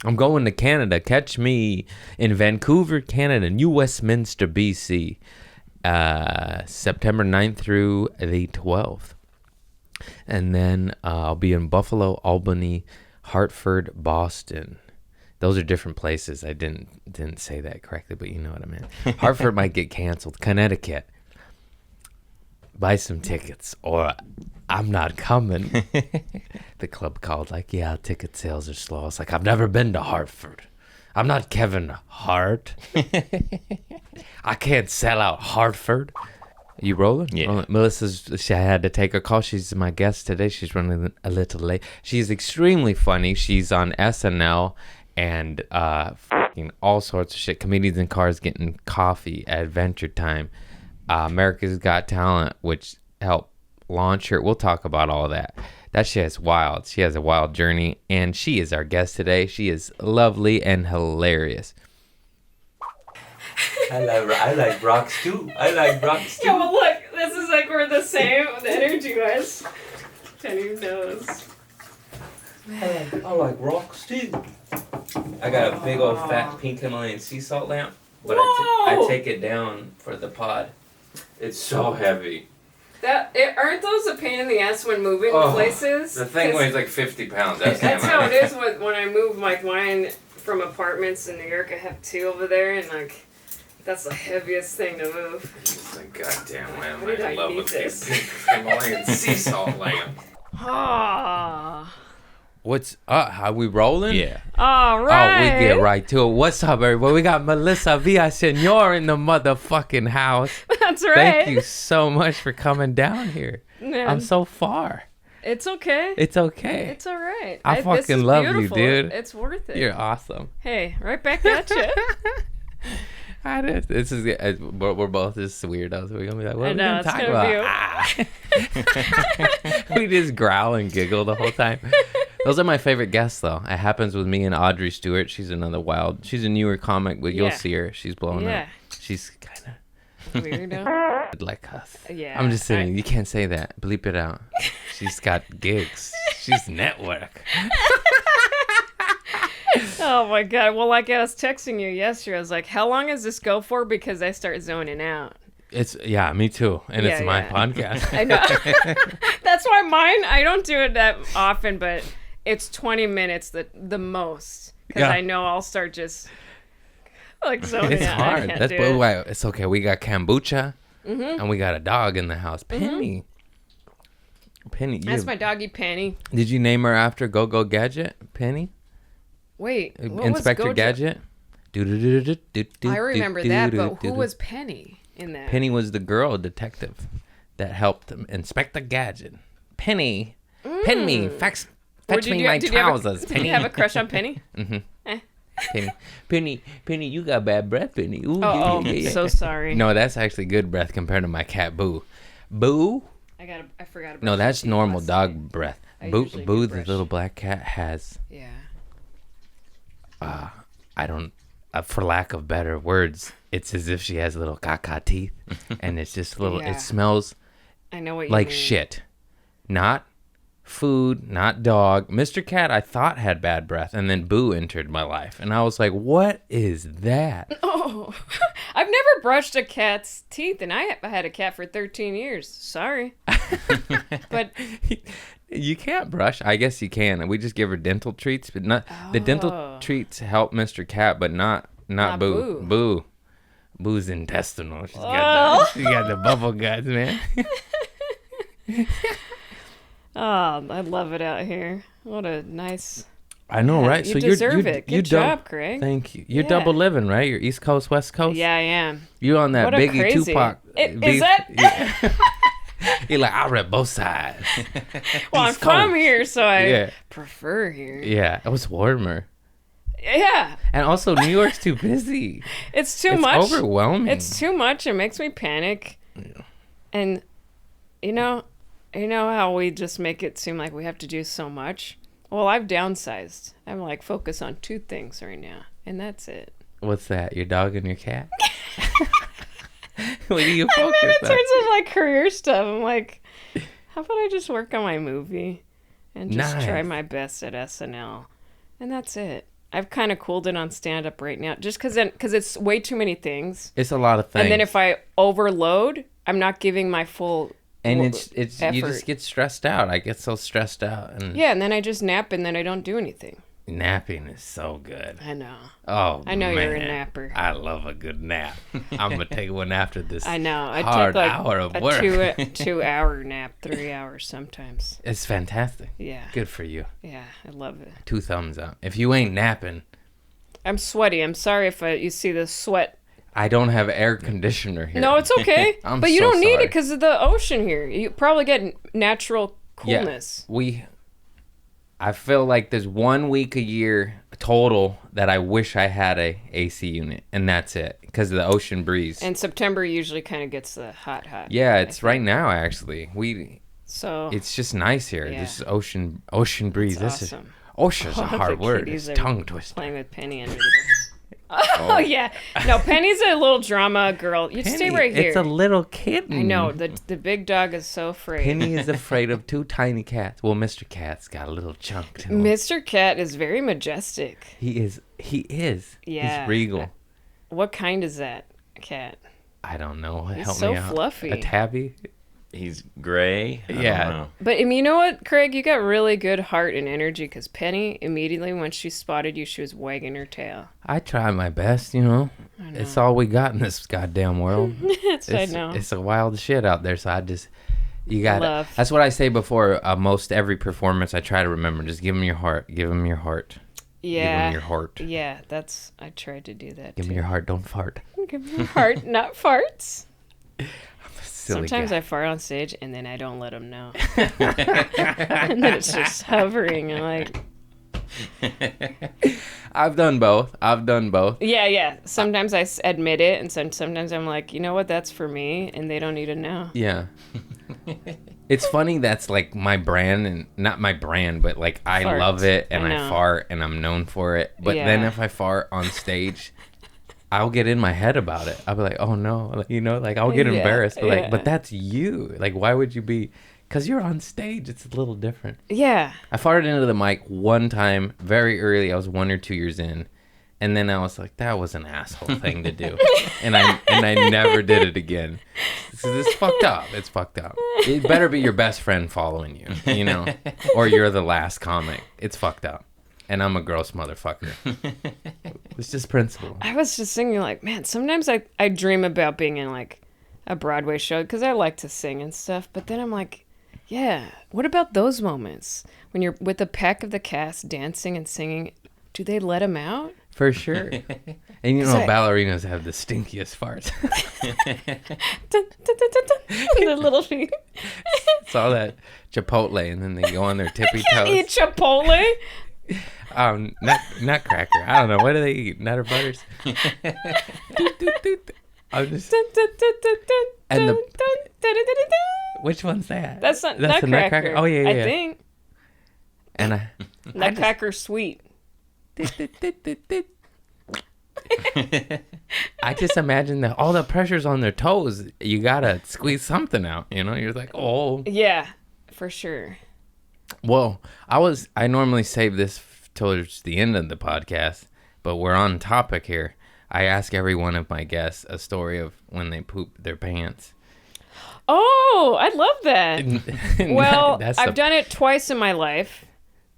I'm going to Canada. Catch me in Vancouver, Canada, New Westminster, BC, September 9th through the 12th. And then I'll be in Buffalo, Albany, Hartford, Boston. Those are different places. I didn't say that correctly, but you know what I meant. Hartford might get canceled. Connecticut. Buy some tickets or I'm not coming. The club called like, yeah, ticket sales are slow. It's like, I've never been to Hartford. I'm not Kevin Hart. I can't sell out Hartford. You rolling? Yeah. She had to take a call. She's my guest today. She's running a little late. She's extremely funny. She's on SNL and fucking all sorts of shit. Comedians in Cars Getting Coffee at Adventure Time. America's Got Talent, which helped launch her. We'll talk about all that. That shit is wild. She has a wild journey, and she is our guest today. She is lovely and hilarious. I like rocks too. Yeah, well, look, this is like we're the same energy wise. Penny knows. I like rocks too. I got a big old fat pink Himalayan sea salt lamp, but I take it down for the pod. It's so heavy. Aren't those a pain in the ass when moving places? The thing weighs like 50 pounds. That's how it is when I move like mine from apartments in New York. I have 2 over there, and like that's the heaviest thing to move. It's like, goddamn, man, Why did I love need with this? pink Himalayan sea salt lamp. Ah. What's up? How we rolling? Yeah. All right. Oh, we get right to it. What's up, everybody? We got Melissa Villaseñor in the motherfucking house. That's right. Thank you so much for coming down here. Man, I'm so far. it's okay. It's okay. It's all right. I this fucking is love beautiful. you, dude. It's worth it. You're awesome. Hey, right back at you. This is we're both just weirdos. We're gonna be like, what I are we know, gonna talk it's about? We just growl and giggle the whole time. Those are my favorite guests, though. It happens with me and Audrey Stewart. She's another wild. She's a newer comic, but you'll Yeah. see her. She's blowing Yeah. up. She's kind Weirdo. of like us. Yeah. I'm just saying, you can't say that. Bleep it out. She's got gigs. She's network. Oh my god. Well, like I was texting you yesterday, I was like, how long does this go for? Because I start zoning out. It's me too, and Yeah, it's my yeah. podcast. I know. That's why mine, I don't do it that often, but it's 20 minutes the most. Because Yeah. I know I'll start just like zoning It's out. I hard. can't That's do it. why it's okay. We got kombucha, and we got a dog in the house. Penny. Penny. That's my doggy Penny. Did you name her after Go Go Gadget? Penny? Wait, what Inspector was Gojo? Gadget? I remember that, but who was Penny in that? Penny was the girl detective that helped Inspector Gadget. Penny. Penny. Fetch me my trousers. Did you have a crush on Penny? Penny, you got bad breath, Penny. Ooh, Oh, yeah. so sorry. No, that's actually good breath compared to my cat, Boo. Boo? I forgot about No, that's that normal last dog night. breath. I Boo, usually Boo, do the brush. little black cat, has, Yeah. for lack of better words, it's as if she has little caca teeth. And it's just little, Yeah. it smells I know what you like mean. shit. Not food, not dog. Mr. Cat, I thought had bad breath. And then Boo entered my life. And I was like, what is that? Oh, I've never brushed a cat's teeth, and I had a cat for 13 years. Sorry. But You can't brush. I guess you can. We just give her dental treats, but not the dental Oh. treats help Mr. Cat, but not Not Boo. Boo. Boo. Boo's intestinal. She got the bubble guts, man. oh, I love it out here. What a nice. I know, right? You deserve it. Good job, Craig. Thank you. You're Yeah. double living, right? You're East Coast, West Coast. Yeah, I am. You on that What a Biggie crazy. Tupac? Is beef? that? Yeah. You're like, I read both sides. Well, I'm East from Coast. here, so I Yeah. prefer here. Yeah, it was warmer. Yeah, And also, New York's too busy. it's too It's much. overwhelming. It's too much. It makes me panic. And you know how we just make it seem like we have to do so much? Well, I've downsized. I'm like focus on 2 things right now, and that's it. What's that? Your dog and your cat? What do you I focus mean, in on? terms of like career stuff, I'm like, how about I just work on my movie and just try Nice. my best at SNL, and that's it. I've kind of cooled it on stand-up right now, just because it's way too many things. It's a lot of things. And then if I overload, I'm not giving my full and it's effort. you just get stressed out. I get so stressed out. And yeah, and then I just nap, and then I don't do anything. napping is so good. I know. Oh, I know man. you're a napper. I love a good nap. I'm gonna take one after this. I know. I hard take like hour of a work. 2-hour nap, 3 hours sometimes. It's fantastic. Yeah. Good for you. Yeah, I love it. 2 thumbs up. If you ain't napping, I'm sweaty. I'm sorry if you see the sweat. I don't have air conditioner here. No, it's okay. I'm but you so don't need sorry. it because of the ocean here. You probably get natural coolness. Yeah, I feel like there's 1 week a year total that I wish I had a AC unit, and that's it because of the ocean breeze. And September usually kind of gets the hot. Yeah, it's right now actually. So It's just nice here. Yeah. This ocean breeze. That's This awesome. is ocean's a All hard the word. kitties It's are tongue twister. playing with Penny under the Oh yeah, no, Penny's a little drama girl. You stay Penny, right here. It's a little kitten. I know the big dog is so afraid. Penny is afraid of 2 tiny cats. Well, Mr. Cat's got a little chunk to him. Mr. Cat is very majestic. He is. Yeah. He's regal. What kind is that cat? I don't know. He's Help so me out. fluffy. A tabby? He's gray. I Yeah. don't know. But you know what, Craig? You got really good heart and energy because Penny, immediately when she spotted you, she was wagging her tail. I try my best, you know. It's all we got in this goddamn world. I know. It's a wild shit out there, so you got Love. That's what I say before most every performance. I try to remember, just give them your heart. Give them your heart. Yeah. Give them your heart. Yeah, I tried to do that Give too. me your heart, don't fart. Give me your heart, not farts. Silly Sometimes guy. I fart on stage and then I don't let them know. And then it's just hovering. I'm like, I've done both. yeah. Sometimes I admit it, and sometimes I'm like, you know what? That's for me, and they don't need to know. Yeah. It's funny that's like my brand, and not my brand, but like I Fart. love it and I I know. fart and I'm known for it. But then Yeah. if I fart on stage, I'll get in my head about it. I'll be like, oh no, like, you know, like I'll get Yeah, embarrassed. But yeah. like, but that's you. Like, why would you be? Because you're on stage. It's a little different. Yeah. I farted into the mic one time very early. I was 1 or 2 years in. And then I was like, that was an asshole thing to do. and I never did it again. So it's fucked up. It's fucked up. It better be your best friend following you, you know? Or you're the last comic. It's fucked up. And I'm a gross motherfucker. It's just principle. I was just thinking, like, man, sometimes I dream about being in, like, a Broadway show because I like to sing and stuff. But then I'm like, yeah, what about those moments when you're with the pack of the cast dancing and singing? Do they let them out? For sure. And you know, ballerinas have the stinkiest farts. Dun, dun, dun, dun, dun. The little feet. It's all that Chipotle, and then they go on their tippy toes. Eat Chipotle. Nutcracker. I don't know. What do they eat? Nutter butters? Doot, doot, doot. I'm just, Dun, dun, dun, dun, dun, And the- dun, dun, dun, dun, dun, dun. which one's that? That's not the Nutcracker. Oh, yeah, yeah. I think. And Nutcracker sweet. I just imagine that all the pressure's on their toes. You gotta squeeze something out, you know? You're like, oh. Yeah, for sure. Well, I normally save this towards the end of the podcast, but we're on topic here. I ask every one of my guests a story of when they poop their pants. Oh, I love that. Well, That's I've done it twice in my life.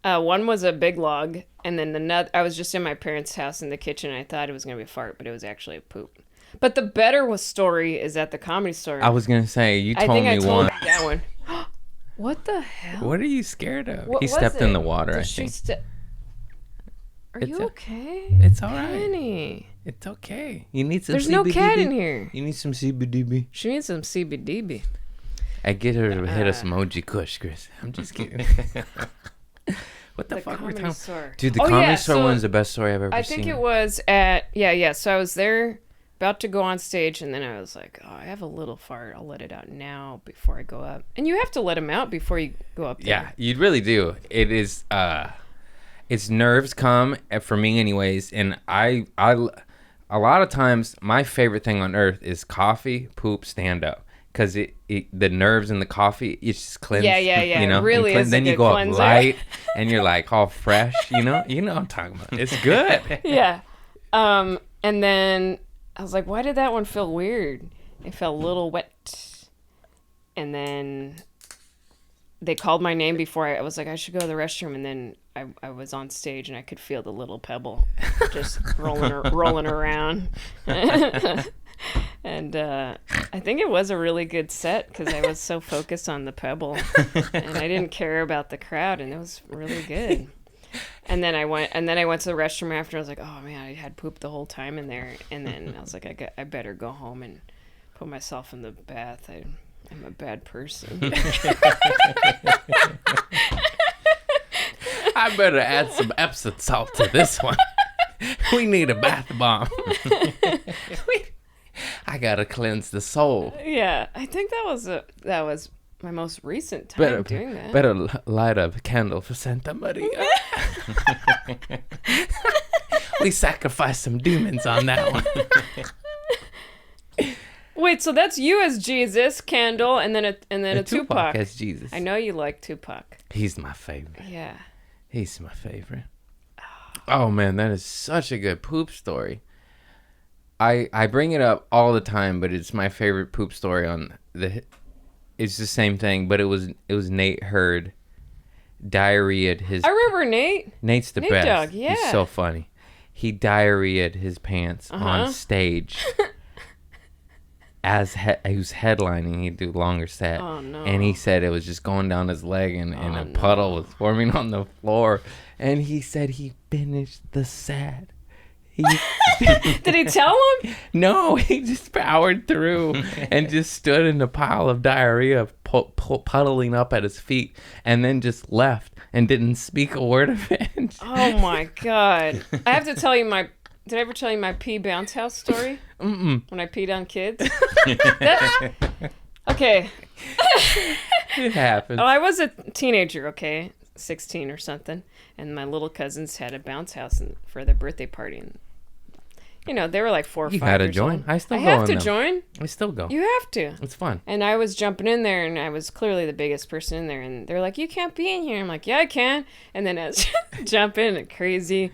One was a big log, and then I was just in my parents' house in the kitchen. And I thought it was going to be a fart, but it was actually a poop. But the better story is at the Comedy Store. I was gonna say, you I told think me I told one. you that one. What the hell? What are you scared of? What He was stepped in it? the water, Did I she think. Are It's you a- okay? It's all right. Penny. It's okay. You need some There's CBDB. no cat in here. You need some CBDB. She needs some CBDB. I get her to hit us emoji kush, Chris. I'm just kidding. What the fuck were we Comedy talking? Store. Dude, the Oh, Comedy yeah, Store so one's the best story I've ever I seen. think it was at yeah. So I was there about to go on stage, and then I was like, oh, I have a little fart. I'll let it out now before I go up. And you have to let them out before you go up there. Yeah, you really do. It is. It's nerves come for me, anyways. And I, a lot of times, my favorite thing on earth is coffee, poop, stand up. because the nerves in the coffee, it's just cleanse. Yeah. You know, Really is a then you good go cleanser. up light, and you're like all fresh. You know what I'm talking about. It's good. Yeah. And then I was like, why did that one feel weird? It felt a little wet. And then they called my name before I was like, I should go to the restroom. And then I was on stage and I could feel the little pebble just rolling around. And I think it was a really good set because I was so focused on the pebble and I didn't care about the crowd, and it was really good. And then I went to the restroom after. I was like, oh man, I had pooped the whole time in there. And then I was like, I better go home and put myself in the bath. I'm a bad person. I better add some Epsom salt to this one. We need a bath bomb. I gotta cleanse the soul. Yeah, I think that was my most recent time doing that. Better light a candle for Santa Maria. We sacrificed some demons on that one. Wait, so that's you as Jesus, Candle, and then a Tupac as Jesus. I know you like Tupac. He's my favorite. Yeah. He's my favorite. Oh man, that is such a good poop story. I bring it up all the time, but it's my favorite poop story it's the same thing, but it was Nate Hurd diarrheaed his. I remember Nate. Nate's the Nate best. Dogg, yeah. He's so funny. He diarrheaed his pants on stage. As he was headlining, he'd do longer set. Oh no! And he said it was just going down his leg, and a puddle was forming on the floor. And he said he finished the set. Did he tell him? No, he just powered through and just stood in a pile of diarrhea puddling up at his feet, and then just left and didn't speak a word of it. Oh my god! I have to tell you Did I ever tell you my pee bounce house story? Mm-mm. When I peed on kids? Okay. It happens. Oh, I was a teenager, okay? 16 or something. And my little cousins had a bounce house for their birthday party. And, you know, they were like 4 or 5 You gotta years join. old. I still I go have on to them. join. I still go. You have to. It's fun. And I was jumping in there, and I was clearly the biggest person in there. And they're like, you can't be in here. I'm like, yeah, I can. And then I was jumping and crazy.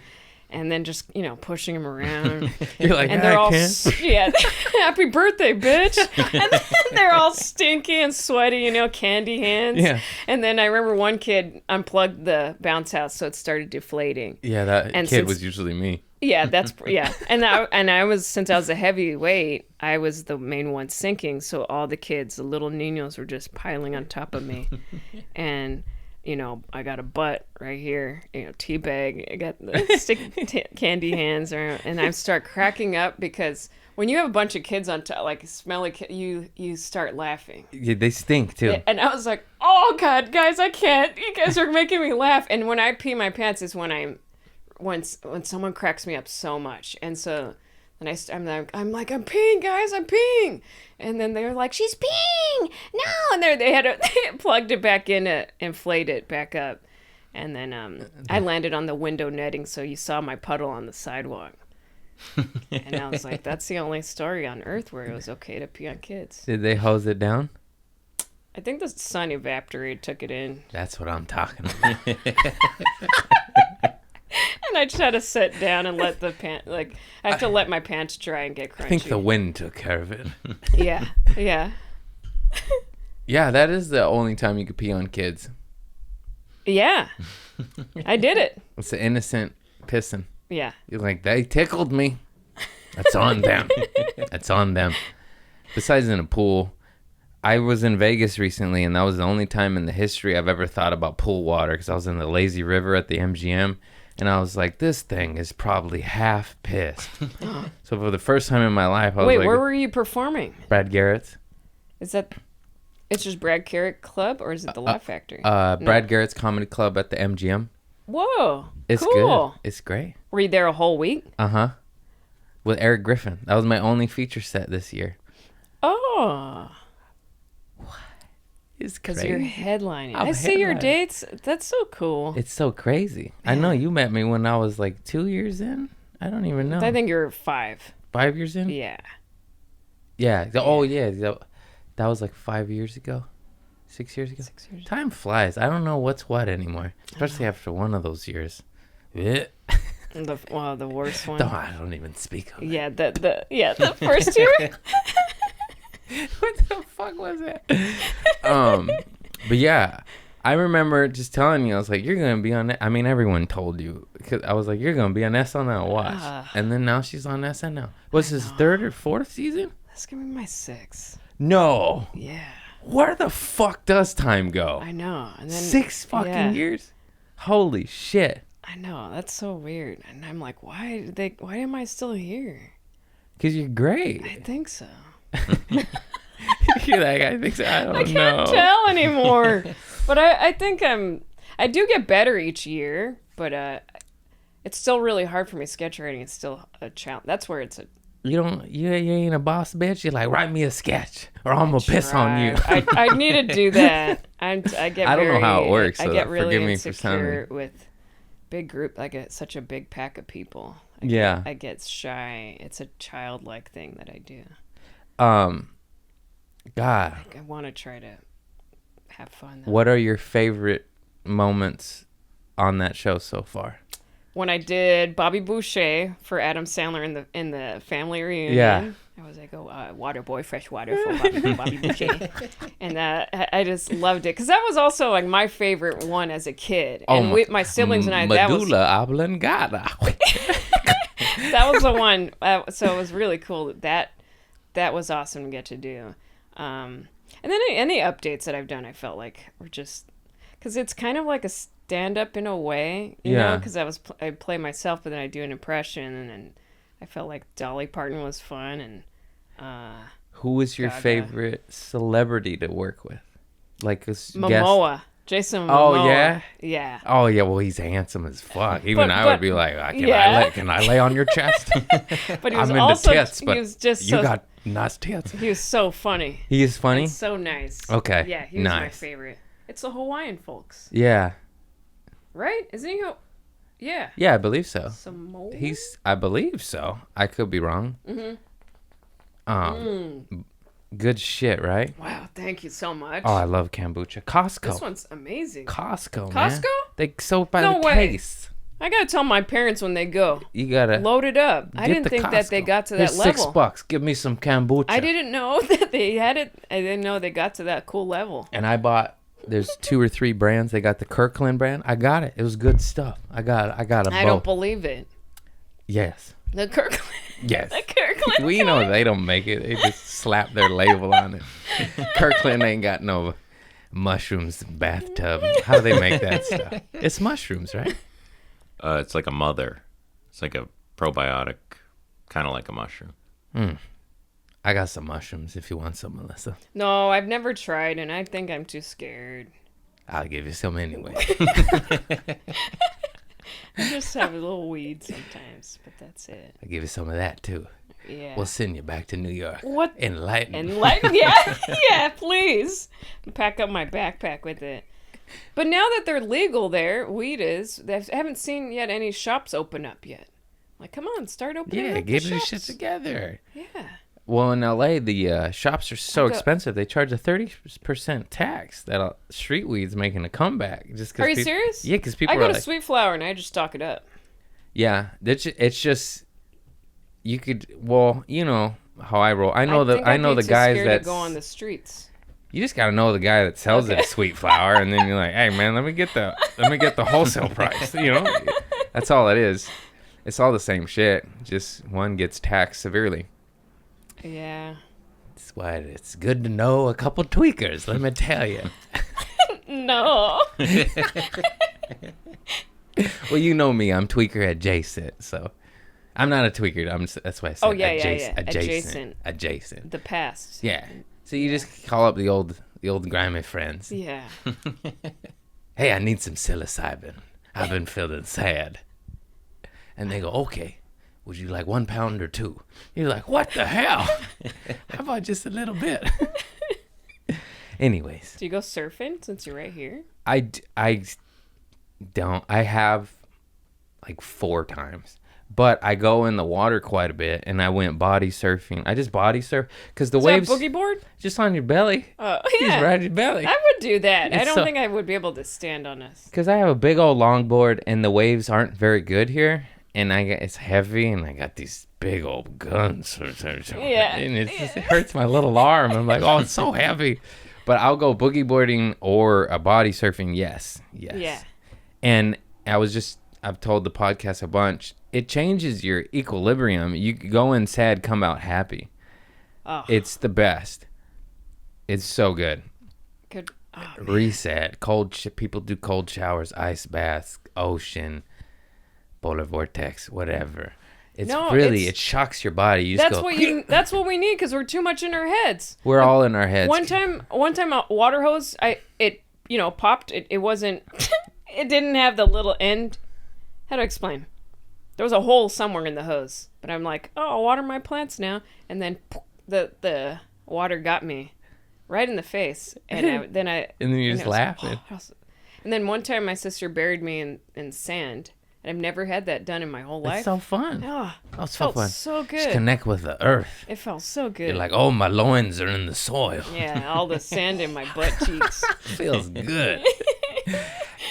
And then just, you know, pushing them around. You're like, and they're all, can. yeah, happy birthday, bitch. And then they're all stinky and sweaty, you know, candy hands. Yeah. And then I remember one kid unplugged the bounce house, so it started deflating. Yeah, that And kid was usually me. Yeah, yeah. And I was, since I was a heavyweight, I was the main one sinking. So all the kids, the little niños, were just piling on top of me. And you know, I got a butt right here, you know, teabag. I got the candy hands, and I start cracking up because when you have a bunch of kids on top, like smelly, you start laughing. Yeah, they stink too. Yeah, and I was like, oh God, guys, I can't. You guys are making me laugh. And when I pee my pants is when someone cracks me up so much, and so. And I'm like, I'm peeing, guys, I'm peeing. And then they're like, she's peeing, no. And they plugged it back in to inflate it back up. And then I landed on the window netting, so you saw my puddle on the sidewalk. And I was like, that's the only story on earth where it was okay to pee on kids. Did they hose it down? I think the sun evaporated, took it in. That's what I'm talking about. And I just had to sit down and let the I have to let my pants dry and get crunchy. I think the wind took care of it. Yeah. Yeah, that is the only time you could pee on kids. Yeah. I did it. It's the innocent pissing. Yeah. You're like, they tickled me. That's on them. That's on them. Besides in a pool, I was in Vegas recently, and that was the only time in the history I've ever thought about pool water, because I was in the lazy river at the MGM. And I was like, this thing is probably half pissed. So for the first time in my life, I was like... Wait, where were you performing? Brad Garrett's. It's just Brad Garrett Club, or is it the Laugh Factory? Brad Garrett's Comedy Club at the MGM. Whoa, It's cool. good. It's great. Were you there a whole week? Uh-huh. With Eric Griffin. That was my only feature set this year. Oh. It's Because crazy. you're headlining. I'm I see your headlining. dates. That's so cool. It's so crazy. I know you met me when I was like 2 years in. I don't even know. I think you're 5. 5 years in? Yeah. Yeah. Oh, yeah. That was like 5 years ago, 6 years ago. 6 years. Time flies. I don't know what's what anymore, especially after one of those years. Yeah. The worst one. I don't even speak of it. Yeah, the first year. What the fuck was that? But yeah, I remember just telling you, I was like, you're gonna be on. I mean, everyone told you, because I was like, you're gonna be on SNL. Watch. And then now she's on SNL. Was this 3rd or 4th season? That's gonna be my 6th. No. Yeah. Where the fuck does time go? I know. And then 6 fucking years. Holy shit. I know. That's so weird. And I'm like, why am I still here? Because you're great. I think so. You're like, I think so. I don't know. I can't tell anymore. But I think I do get better each year, but it's still really hard for me. Sketch writing is still a challenge. That's where it's a. You ain't a boss bitch. You're like, write me a sketch or I'm gonna piss on you. I need to do that. I don't know how it works. I So get really forgive me for insecure sounding. with big group. I get such a big pack of people. I get shy. It's a childlike thing that I do. God. I want to try to have fun. What are your favorite moments on that show so far? When I did Bobby Boucher for Adam Sandler in the family reunion, Yeah. I was like, water boy, fresh water for Bobby Boucher. And I just loved it. Because that was also like my favorite one as a kid. And my siblings and I, medulla oblongata. that was the one. So it was really cool. That was awesome to get to do. And then any updates that I've done, I felt like were just... Because it's kind of like a stand-up in a way, you know? Because I play myself, but then I do an impression, and I felt like Dolly Parton was fun, and... Who was your favorite celebrity to work with? Like a Momoa. guest? Jason Momoa. Oh, yeah? Yeah. Oh, yeah, well, he's handsome as fuck. Even I would be like, can I lay on your chest? But he was I'm also... into tits, but he was just you got nice tits. He was so funny. He is funny? And so nice. Okay, Yeah, he was my favorite. It's the Hawaiian folks. Yeah. Right? Isn't he? Yeah. Yeah, I believe so. Samoa? I believe so. I could be wrong. Good shit, right? Wow, thank you so much. Oh, I love kombucha. Costco. This one's amazing. Costco, man. Costco? They sold by No the way. case. I gotta tell my parents when they go. You gotta load it up. I didn't think that they got to that level. $6. Give me some kombucha. I didn't know that they had it. I didn't know they got to that cool level. And I bought. There's 2 or 3 brands. They got the Kirkland brand. I got it. It was good stuff. I got a both. I don't believe it. Yes. The Kirkland. Yes. The Kirkland. We know they don't make it. They just slap their label on it. Kirkland ain't got no mushrooms bathtub. How do they make that stuff? It's mushrooms, right? It's like a mother. It's like a probiotic, kind of like a mushroom. I got some mushrooms if you want some, Melissa. No, I've never tried, and I think I'm too scared. I'll give you some anyway. I just have a little weed sometimes, but that's it. I'll give you some of that, too. Yeah. We'll send you back to New York. What? Enlightened. Yeah, yeah, please. Pack up my backpack with it. But now that they're legal there, weed is, I haven't seen yet any shops open up yet. Like, come on, start opening up get the your shops. shit together. Yeah. Well, in LA, the shops are so expensive. They charge a 30% tax. That street weed's making a comeback. Just cause Are you serious? Yeah, because people I are go like, to Sweet Flower and I just stock it up. yeah, it's just you could. Well, you know how I roll. I know the guys that go on the streets. You just gotta know the guy that sells it at Sweet Flower, and then you're like, hey man, let me get the wholesale price. You know, that's all it is. It's all the same shit. Just one gets taxed severely. Yeah. That's why it's good to know a couple tweakers, let me tell you. No. Well, you know me. I'm tweaker adjacent, so I'm not a tweaker. That's why I said adjacent. Adjacent. The past. Yeah. So you just call up the old grimy friends. Yeah. Hey, I need some psilocybin. I've been feeling sad. And they go, okay. Would you like 1 pound or 2? You're like, what the hell? How about just a little bit? Anyways. Do you go surfing since you're right here? I don't. I have like 4 times. But I go in the water quite a bit, and I went body surfing. I just body surf because the Is that a waves boogie board? just on your belly. Oh, You just yeah. ride your belly. I would do that. I It's don't so- think I would be able to stand on this. Because I have a big old longboard, and the waves aren't very good here, and it's heavy, and I got these big old guns. Yeah. And it hurts my little arm. I'm like, oh, it's so heavy. But I'll go boogie boarding or a body surfing. Yes. Yeah. And I've told the podcast a bunch. It changes your equilibrium. You go in sad, come out happy. Oh, It's the best. It's so good. good. Oh, man. Reset. People do cold showers, ice baths, ocean, polar vortex, whatever. It shocks your body. You just go, That's what we need because we're too much in our heads. we're all in our heads. One time a water hose, it popped. It wasn't. It didn't have the little end. How to explain? There was a hole somewhere in the hose, but I'm like, oh, I'll water my plants now, and then the water got me right in the face, and then you just it was- laughing. And then one time my sister buried me in sand, and I've never had that done in my whole life. It's so fun. Oh, It's it so felt fun. so Just good. connect with the earth. It felt so good. You're like, oh, my loins are in the soil. Yeah, all the sand in my butt cheeks. Feels good.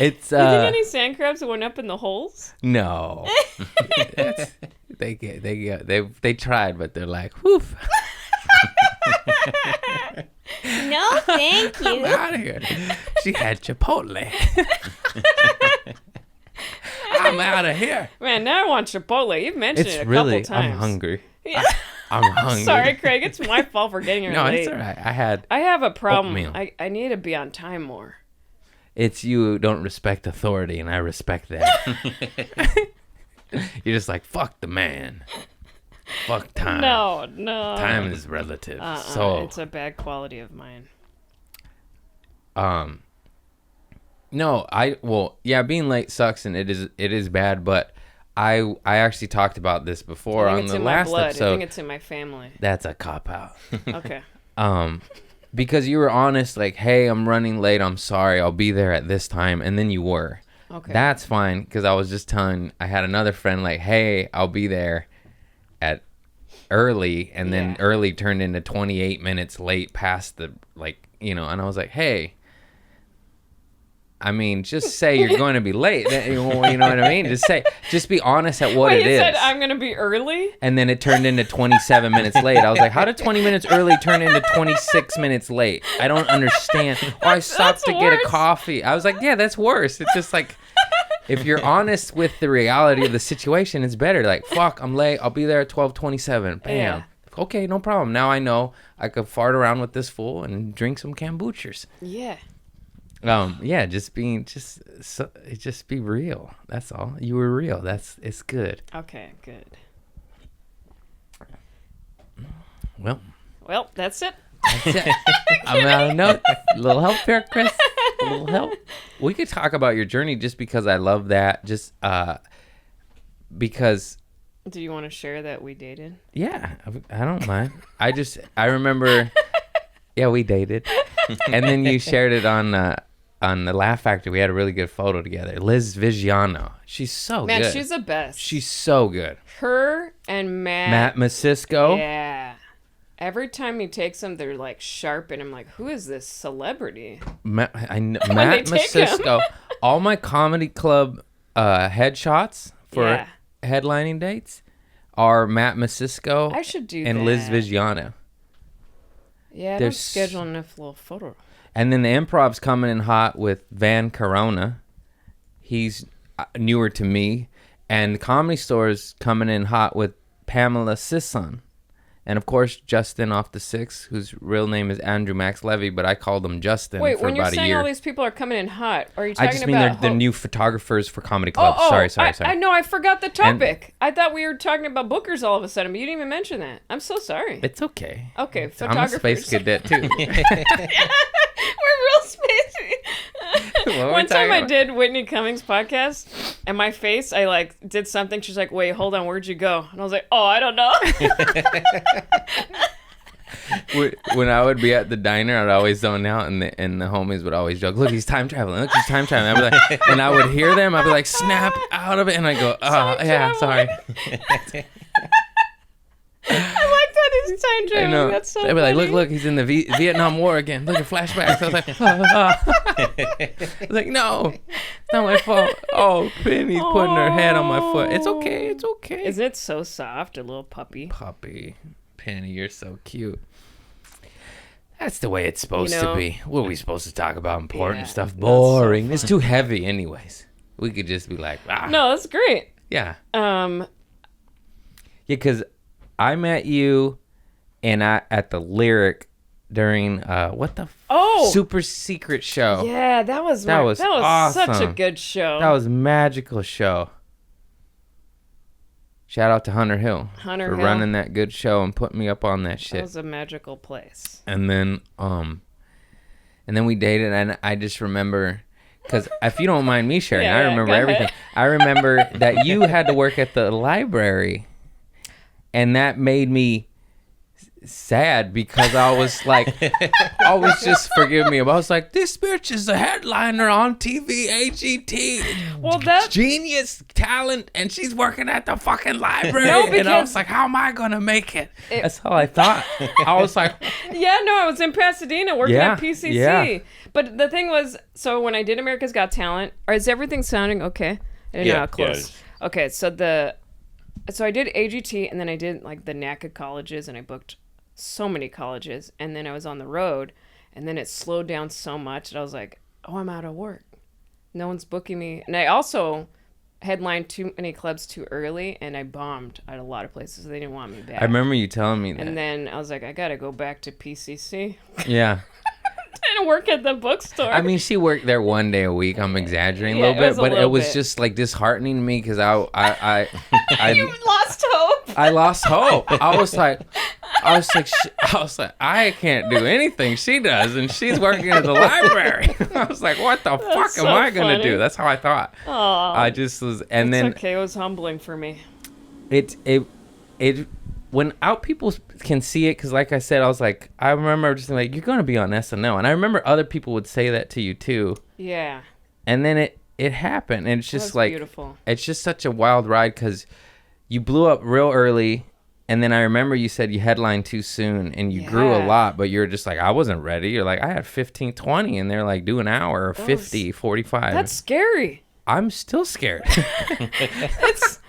It's You think any sand crabs went up in the holes? no. They tried, but they're like, whew. No, thank I'm out of here. She had Chipotle. I'm out of here. Man, now I want Chipotle. You've mentioned It's it a really. couple times. I'm hungry. Yeah. I'm hungry. Sorry, Craig. It's my fault for getting here No, late. it's all right. I have a problem. Oatmeal. I need to be on time more. It's you don't respect authority, and I respect that. You're just like, fuck the man. Fuck time. No. Time is relative. It's a bad quality of mine. No, being late sucks, and it is bad, but I actually talked about this before I think on it's the in last my blood. I episode. think it's in my family. That's a cop out. Okay. Because you were honest, like, hey, I'm running late, I'm sorry, I'll be there at this time, and then you were. Okay. That's fine, because I was just telling, I had another friend, like, hey, I'll be there at early, and then Yeah. early turned into 28 minutes late past the, like, and I was like, hey, I mean, just say you're going to be late. You know what I mean? Just be honest at what Wait, it you is. said I'm going to be early? And then it turned into 27 minutes late. I was like, how did 20 minutes early turn into 26 minutes late? I don't understand. Or I stopped to That's get a worse. coffee. I was like, yeah, that's worse. It's just like, if you're honest with the reality of the situation, it's better. Like, fuck, I'm late. I'll be there at 12:27. Bam. Yeah. Okay, no problem. Now I know I could fart around with this fool and drink some kombuchas. Yeah. Just be real. That's all. You were real. It's good. Okay, good. Well, That's it. that's it. I'm out of notes. A little help here, Chris. A little help. We could talk about your journey just because I love that. Just because, Do you want to share that we dated? yeah, I don't mind. I remember, yeah, we dated, and then you shared it on the Laugh Factory. We had a really good photo together. Liz Vigiano. She's so Man, good. she's the best. She's so good. Her and Matt Masisco. Yeah. Every time he takes them, they're like sharp, and I'm like, who is this celebrity? Matt they take him. Masisco. All my comedy club headshots for Yeah. headlining dates are Matt Masisco I should do and that. Liz Vigiano. Yeah, I don't There's- schedule enough little photo. And then the improv's coming in hot with Van Corona. He's newer to me. And the Comedy Store's coming in hot with Pamela Sisson. And, of course, Justin off the Six, whose real name is Andrew Max Levy, but I called him Justin Wait, for when you're about a saying year. all these people are coming in hot, are you I talking just mean about they're the new photographers for comedy clubs. Sorry. I know, I forgot the topic. I thought we were talking about bookers all of a sudden, but you didn't even mention that. I'm so sorry. It's okay. Okay, I'm a photographers. space cadet, too. We're real spacey. What were we One time talking I about? did Whitney Cummings' podcast, and my face, I like did something. She's like, "Wait, hold on, where'd you go?" And I was like, "Oh, I don't know." When I would be at the diner, I'd always zone out, and the homies would always joke, "Look, he's time traveling. Look, he's time traveling." I'd be like, and I would hear them. I'd be like, "Snap out of it," and I go, "Oh, yeah, sorry." I like that he's time I traveling. know. That's so They'd be funny. like, "Look, he's in the Vietnam War again. Look at flashbacks." I was like, I was like, "No, it's not my fault." Oh, Penny's putting her head on my foot. It's okay. It's okay. Isn't it so soft? A little puppy. Puppy, Penny, you're so cute. That's the way it's supposed You know, to be. What are we supposed to talk about? Important Yeah, stuff. that's so Boring. fun. It's too heavy, anyways. We could just be like, No, that's great. yeah, Um, because I met you, and at the Lyric during what the super secret show. yeah, that was That was such a awesome. good show. That was a magical show. Shout out to Hunter Hill Hunter for Hill. running that good show and putting me up on that shit. That was a magical place. And then we dated, and I just remember, because if you don't mind me sharing, Yeah, I yeah, remember go ahead. everything. I remember that you had to work at the library, and that made me sad because I was like, forgive me, I was like, this bitch is a headliner on TV, AGT, Well, that genius talent, and she's working at the fucking library. No, and I because- was like, how am I gonna make it? That's all I thought. I was like, yeah, no, I was in Pasadena working Yeah, at PCC. yeah. But the thing was, so when I did America's Got Talent, or is everything sounding okay? I didn't know how close. Okay, so I did AGT, and then I did like the NACA colleges, and I booked so many colleges, and then I was on the road, and then it slowed down so much that I was like, oh, I'm out of work. No one's booking me. And I also headlined too many clubs too early, and I bombed at a lot of places, so they didn't want me back. I remember you telling me that. And then I was like, I gotta go back to PCC Yeah. and work at the bookstore. I mean, she worked there one day a week. I'm exaggerating a Yeah, little it bit, was a but it little was bit. just like disheartening to me because I you lost hope. I lost hope. I was like, I can't do anything she does, and she's working at the library. I was like, what the fuck am so I gonna funny. do? That's how I thought. Aw, I just was, and it's then okay. It was humbling for me. it when out people can see it, because like I said, I was like, I remember just like, you're gonna be on SNL, and I remember other people would say that to you too, Yeah, and then it happened, and it's that just was like beautiful. it's just such a wild ride because you blew up real early, and then I remember you said you headlined too soon, and you grew a Yeah. lot, but you're just like, I wasn't ready. You're like, I had 15, 20, and they're like, do an hour or 50, 45. That's scary. I'm still scared. It's.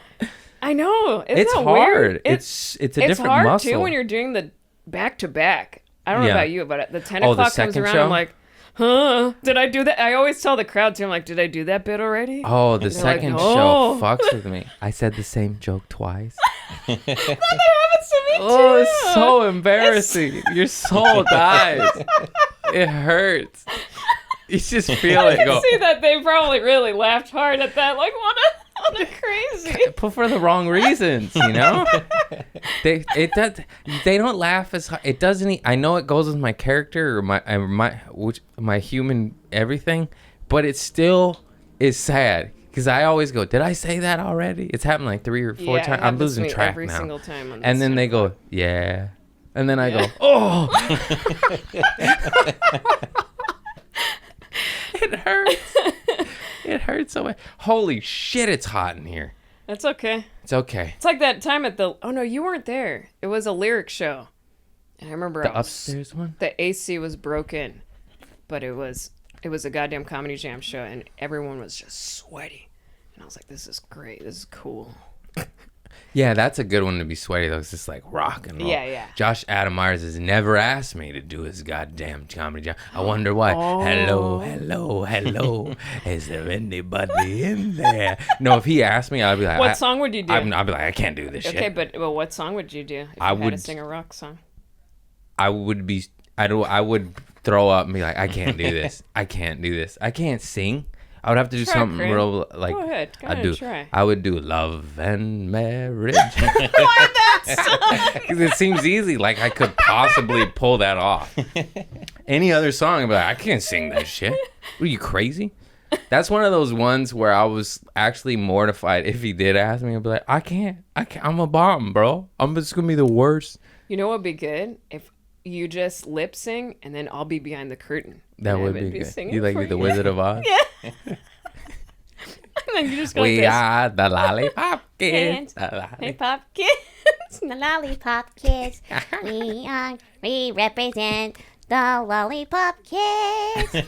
I know. Isn't It's that hard. Weird? It's a It's different hard muscle. too when you're doing the back to back. I don't know Yeah. about you, but the 10 Oh, the o'clock comes second around. show? I'm like, huh? Did I do that? I always tell the crowd too. I'm like, did I do that bit already? Oh, the they're like, second "No." show fucks with me. I said the same joke twice. That happens to me Oh, too. it's so embarrassing. Your soul dies. It hurts. You just feel I it can go. see that they probably really laughed hard at that. Like, what a crazy. But for the wrong reasons, you know. They don't laugh as hard. It doesn't. I know it goes with my character or my human everything, but it still is sad because I always go, "Did I say that already?" It's happened like 3 or 4 Yeah, it times. I'm happens to losing me track every now. single time on And this then they time. go, "Yeah," and then I Yeah. go, "Oh." It hurts. It hurts so much. Holy shit, it's hot in here. That's okay. It's okay. It's like that time at the. Oh no, you weren't there. It was a lyric show, and I remember The upstairs one? The AC was broken, but it was a goddamn comedy jam show, and everyone was just sweaty, and I was like, "This is great. This is cool." Yeah, that's a good one to be sweaty, though. It's just like rock and roll. Yeah, yeah. Josh Adam Myers has never asked me to do his goddamn comedy jam. I wonder why. Oh. Hello. Is there anybody in there? No, if he asked me, I'd be like, What song would you do? I'd be like, I can't do this Okay, shit. but what song would you do if you I had to would- sing a rock song? I would throw up and be like, I can't do this. I can't do this. I can't sing. I would have to do Try, something Craig. real like Go ahead. Go I'd ahead, do. try. I would do Love and Marriage. Why that song? Because it seems easy, like I could possibly pull that off. Any other song, I'd be like, I can't sing that shit. What, are you crazy? That's one of those ones where I was actually mortified. If he did ask me, I'd be like, I can't. I'm a bomb, bro. I'm just gonna be the worst. You know what would be good? If you just lip sing, and then I'll be behind the curtain. That and I would be good. singing You like for be the Wizard of Oz? Yeah. And then you just go We like are the lollipop kids. Kids. The this. Hey, lollipop. pop kids. The lollipop kids. We represent the lollipop kids.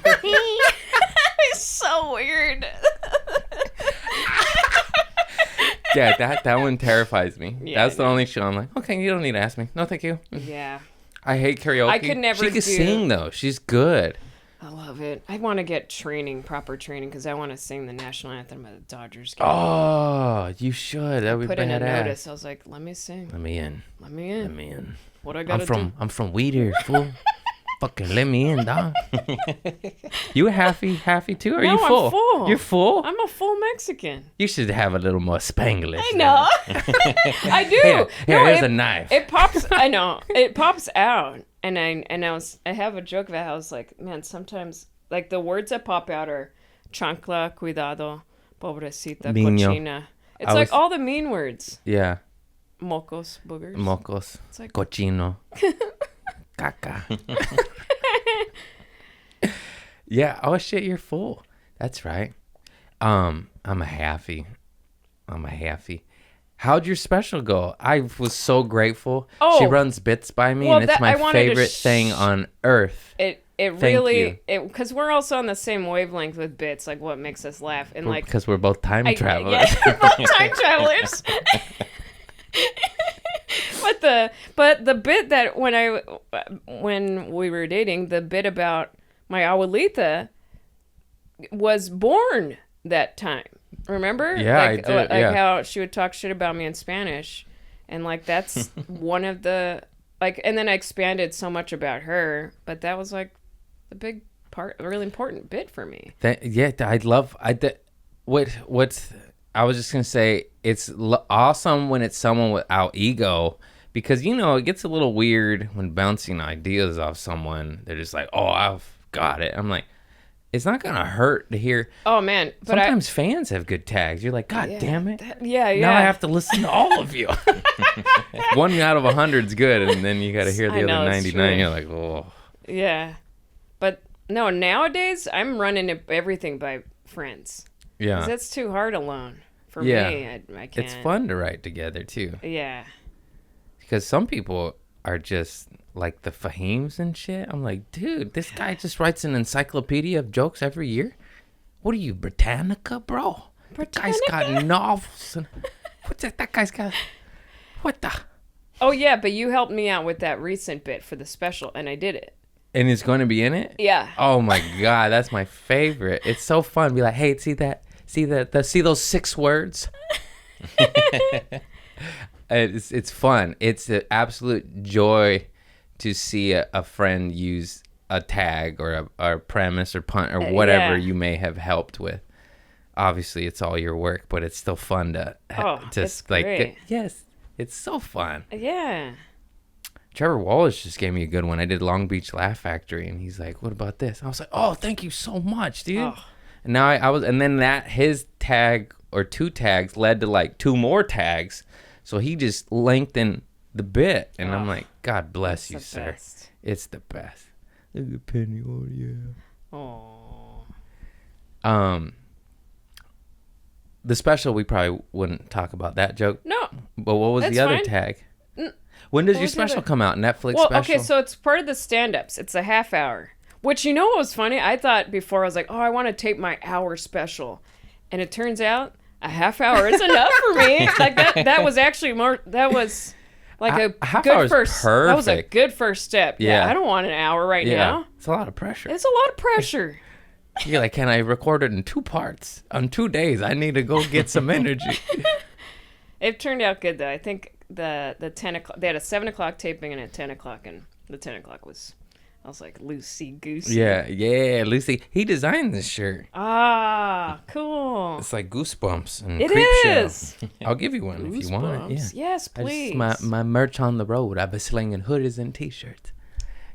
It's so weird. Yeah, that one terrifies me. Yeah, That's I the know. only show I'm like, okay, you don't need to ask me. No, thank you. Yeah. I hate karaoke. I could never She could do- sing though. She's good. I love it. I want to get proper training, because I want to sing the national anthem at the Dodgers game. Oh, you should. That would be Put in a badass. notice. I was like, let me sing. Let me in. Let me in. Let me in. What I gotta do? I'm from Weeder, fool. Fucking let me in, dog. You happy too? Or No, you I'm full? full. You're full? I'm a full Mexican. You should have a little more Spanglish. I know. I do. Here, No, here's it- a knife. It pops. I know. It pops out, and I have a joke about how I was like, man, sometimes like the words that pop out are chancla, cuidado, pobrecita, Niño. cochina. It's I like was- all the mean words. Yeah. Mocos, boogers. Mocos. It's like- Cochino. Caca. Yeah. Oh shit, you're full. That's right. I'm a halfie. How'd your special go? I was so grateful. Oh. She runs bits by me, Well, and it's that- I my wanted to favorite thing on earth. It Thank really because we're also on the same wavelength with bits, like what makes us laugh, and like Because we're both time travelers. Yeah, we're both time travelers. but the bit that when we were dating, the bit about my Abuelita was born that time. Remember? Yeah, I like, did, Like yeah. how she would talk shit about me in Spanish, and like that's one of the like. And then I expanded so much about her, but that was like the big part, a really important bit for me. What's I was just gonna say, it's awesome when it's someone without ego, because it gets a little weird when bouncing ideas off someone. They're just like, oh, I've got it. I'm like, it's not gonna hurt to hear. Oh man, but Sometimes fans have good tags. You're like, God damn it. yeah. Now I have to listen to all of you. One out of 100's good, and then you got to hear the I know, other it's 99. true. You're like, oh. Yeah. But no, nowadays I'm running everything by friends. 'Cause Yeah. that's too hard alone. For Yeah. me, I can't. It's fun to write together, too. Yeah. Because some people are just like the Fahims and shit. I'm like, dude, this guy just writes an encyclopedia of jokes every year. What are you, Britannica, bro? The guy's got novels. And what's that? That guy's got. What the? Oh yeah, but you helped me out with that recent bit for the special, and I did it. And it's going to be in it? Yeah. Oh my God, that's my favorite. It's so fun. Be like, hey, see that? See those 6 words? It's fun. It's an absolute joy to see a friend use a tag or a premise or punt or whatever yeah. you may have helped with. Obviously, it's all your work, but it's still fun to it's great. yes, it's so fun. Yeah. Trevor Wallace just gave me a good one. I did Long Beach Laugh Factory, and he's like, "What about this?" I was like, "Oh, thank you so much, dude." Oh. And now and then his tag or 2 tags led to like 2 more tags, so he just lengthened the bit, and I'm like, "God bless you, the sir. best. It's the best." Look at Penny, oh yeah. Oh. The special, we probably wouldn't talk about that joke. No. But what was That's the other fine. tag? When does your was the special other- come out? Netflix Well, special? okay, so it's part of the stand-ups. It's a half hour. Which, you know what was funny? I thought before, I was like, oh, I want to tape my hour special. And it turns out a half hour is enough for me. Like, that was actually more, that was like A half good hour is first, that was a perfect. good first step. Yeah. Yeah. I don't want an hour right now. It's a lot of pressure. It's a lot of pressure. You're like, can I record it in 2 parts on 2 days? I need to go get some energy. It turned out good, though. I think the 10 o'clock, they had a 7 o'clock taping and a 10 o'clock, and the 10 o'clock was, I was like, loosey-goosey. Yeah, Lucy. He designed this shirt. Ah, cool. It's like Goosebumps and It Creepshow. is. I'll give you one if you want it. Yeah. Goosebumps. Yes, please. My merch on the road. I've been slinging hoodies and T-shirts.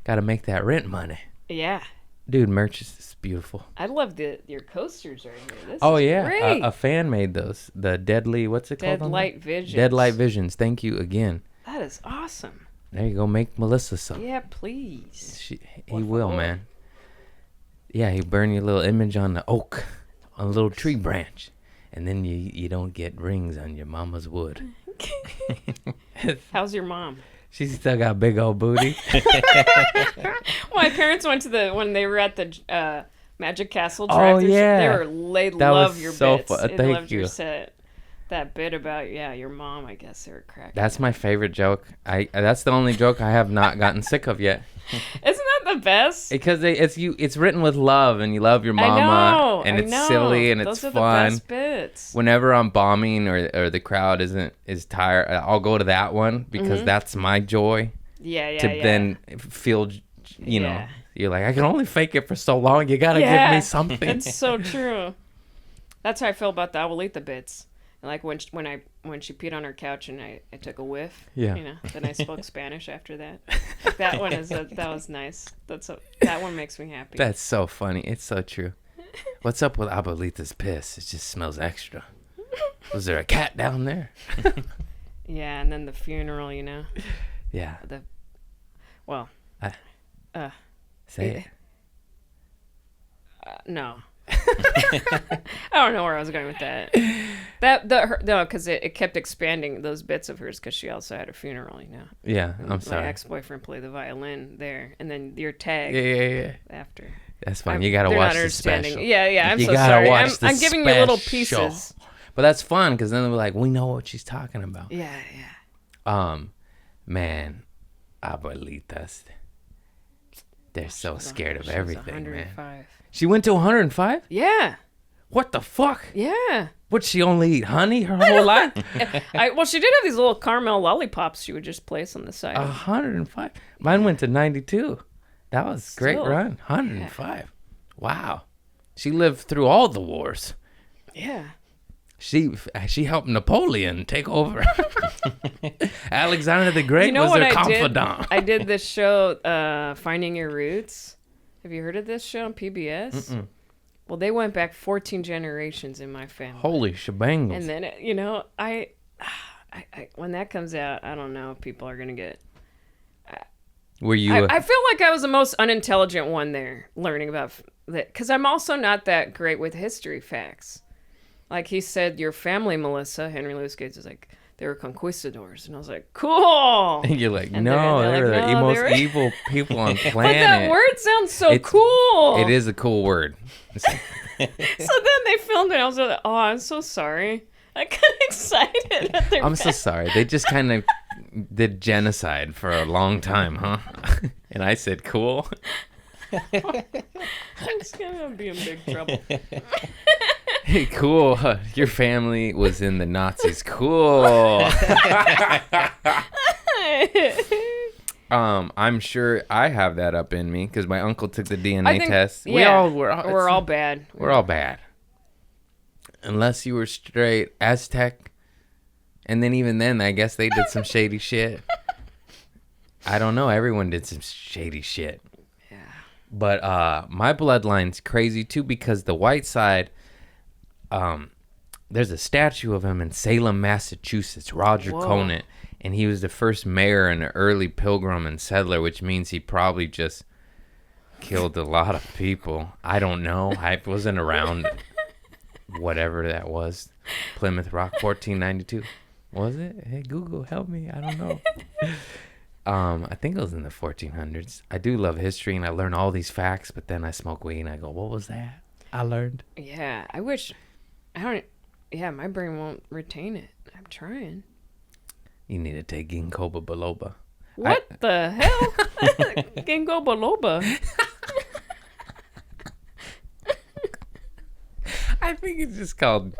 Got to make that rent money. Yeah. Dude, merch is beautiful. I love your coasters right here. This Oh, is yeah. great. A fan made those. The Deadly, what's it called? Dead Light Visions. Dead Light Visions. Thank you again. That is awesome. There you go. Make Melissa some. Yeah, please. He will, man. Yeah, he burn your little image on the oak, on a little tree branch, and then you don't get rings on your mama's wood. How's your mom? She's still got a big old booty. My parents went to when they were at the Magic Castle Oh, drive-thru. yeah. They That love was your so bits. fun. They Thank loved your you. set. That bit about your mom. I guess they were cracking. That's my favorite joke. That's the only joke I have not gotten sick of yet. Isn't that the best? Because it's written with love, and you love your mama, I and know. it's silly and Those it's are fun. The best bits. Whenever I'm bombing or the crowd is tired, I'll go to that one because that's my joy. Yeah. To then feel, you know, Yeah. you're like, I can only fake it for so long. You gotta give me something. It's so true. That's how I feel about the Abuelita bits. And like when she peed on her couch and I took a whiff. Yeah. You know. Then I spoke Spanish after that. That one that was nice. That one makes me happy. That's so funny. It's so true. What's up with Abuelita's piss? It just smells extra. Was there a cat down there? Yeah, and then the funeral, you know. Yeah. Say it. No. I don't know where I was going with that. No, because it kept expanding those bits of hers because she also had a funeral, you know. Yeah, I'm My sorry. ex-boyfriend played the violin there, and then your tag Yeah. after. That's fine. You gotta They're watch not the understanding. special. Yeah, I'm You so gotta sorry. watch the I'm giving you little special. pieces. But that's fun because then we're like, we know what she's talking about. Yeah. Man, Abuelitas. They're so scared of She was everything, 105. man. She went to 105? Yeah. What the fuck? Yeah. Would she only eat honey her whole life? Well, she did have these little caramel lollipops she would just place on the side. 105. Mine went to 92. That was a great Still. run. 105. Wow. She lived through all the wars. Yeah. She helped Napoleon take over. Alexander the Great You know was what their I confidant. did? I did this show, Finding Your Roots. Have you heard of this show on PBS? Well, they went back 14 generations in my family. Holy shebangles. And then, you know, I when that comes out, I don't know if people are going to get... Were you... I feel like I was the most unintelligent one there, learning about that. Because I'm also not that great with history facts. Like he said, your family, Melissa, Henry Louis Gates, is like, they were conquistadors. And I was like, cool. and you're like, And no, they're they were like, the no, most they were- evil people on planet. But that word sounds so It's- cool. It is a cool word. It's like, So then they filmed it. I was like, oh, I'm so sorry. I got excited at their I'm so sorry. They just kind of did genocide for a long time, huh? And I said, cool. It's going to be in big trouble. Hey, cool. Your family was in the Nazis. Cool. I'm sure I have that up in me because my uncle took the DNA test. Yeah, We're we're all bad. We're all bad. Unless you were straight Aztec. And then even then, I guess they did some shady shit. I don't know. Everyone did some shady shit. Yeah. But my bloodline's crazy too because the white side, there's a statue of him in Salem, Massachusetts, Roger Whoa. Conant. And he was the first mayor and an early pilgrim and settler, which means he probably just killed a lot of people. I don't know. I wasn't around whatever that was. Plymouth Rock, 1492. Was it? Hey, Google, help me. I don't know. I think it was in the 1400s. I do love history, and I learn all these facts, but then I smoke weed, and I go, what was that I learned? Yeah, I wish... I don't... Yeah, my brain won't retain it. I'm trying. You need to take ginkgo biloba. What the hell? Ginkgo biloba. I think it's just called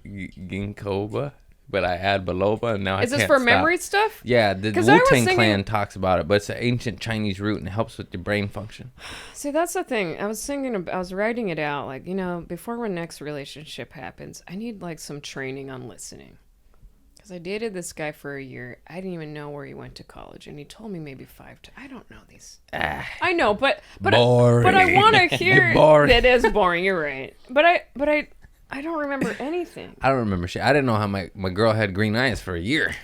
ginkgo, but I add biloba, and now I Is this can't for stop. memory stuff? Yeah, the 'Cause I was Wu-Tang thinking- Clan talks about it, but it's an ancient Chinese root, and it helps with your brain function. See, that's the thing. I was writing it out. Like, you know, before my next relationship happens, I need like some training on listening. Because I dated this guy for a year. I didn't even know where he went to college, and he told me maybe 5 times. I don't know these. I know, but Boring. I want to hear. You're boring. It is boring. You're right. But I don't remember anything. I don't remember shit. I didn't know how my girl had green eyes for a year.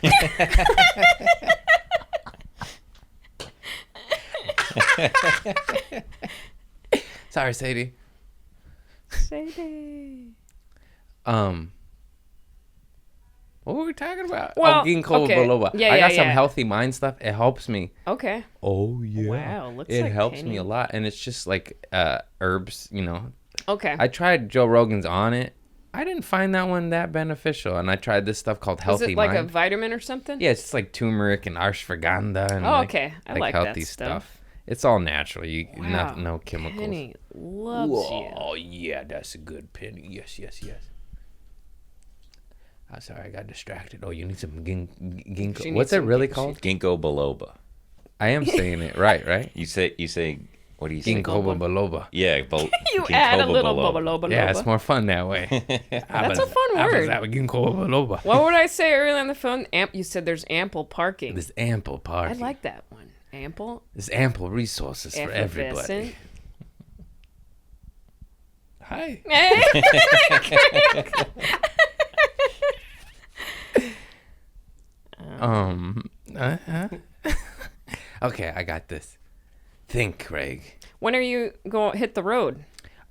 Sorry, Sadie. Sadie. What were we talking about? Well, ginkgo okay. biloba. Yeah, I got yeah, some yeah. healthy mind stuff. It helps me. Okay. Oh yeah. Wow, looks it like helps me Kenny. a lot, and it's just like herbs. You know, Okay. I tried Joe Rogan's On It. I didn't find that one that beneficial, and I tried this stuff called Is Healthy it like Mind. a vitamin or something? Yeah, it's just like turmeric and ashwagandha and Oh, okay. I like that healthy stuff. It's all natural. You Wow. no chemicals. Penny loves you. Oh yeah, that's a good penny. Yes. I'm sorry, I got distracted. Oh, you need some ginkgo. She What's needs it some really ginkgo. called? Ginkgo biloba. I am saying it right? You say. What do you say? Ginkgo biloba. Yeah, You add a little biloba. bubba Yeah, it's more fun that way. That's a fun word. Ginkgo biloba. What would I say earlier on the phone? You said there's ample parking. There's ample I parking. like that one. Ample. There's ample resources for everybody. Hi. Okay, I got this. Think, Craig. When are you going to hit the road?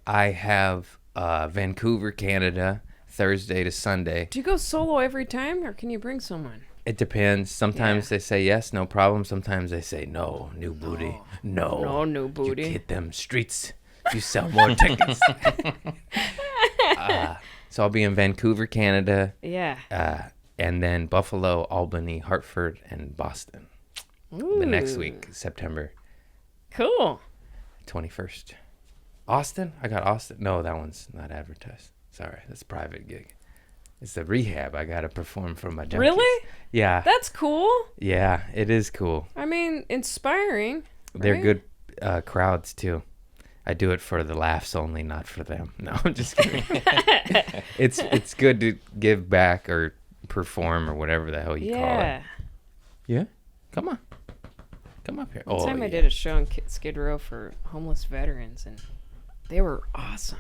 I have Vancouver, Canada, Thursday to Sunday. Do you go solo every time, or can you bring someone? It depends. Sometimes they say yes, no problem. Sometimes they say no, new booty. No. No new booty. You hit them streets. You sell more tickets. So I'll be in Vancouver, Canada, Yeah. and then Buffalo, Albany, Hartford, and Boston. The next Ooh. week, September Cool. 21st. Austin? I got Austin. No, that one's not advertised. Sorry, that's a private gig. It's the rehab. I got to perform for my junkies. Really? Yeah. That's cool. Yeah, it is cool. I mean, inspiring. They're right? good crowds, too. I do it for the laughs only, not for them. No, I'm just kidding. It's good to give back or perform or whatever the hell you call it. Yeah. Yeah? Come on. Come up here. One time I yeah. did a show in Skid Row for homeless veterans, and they were awesome.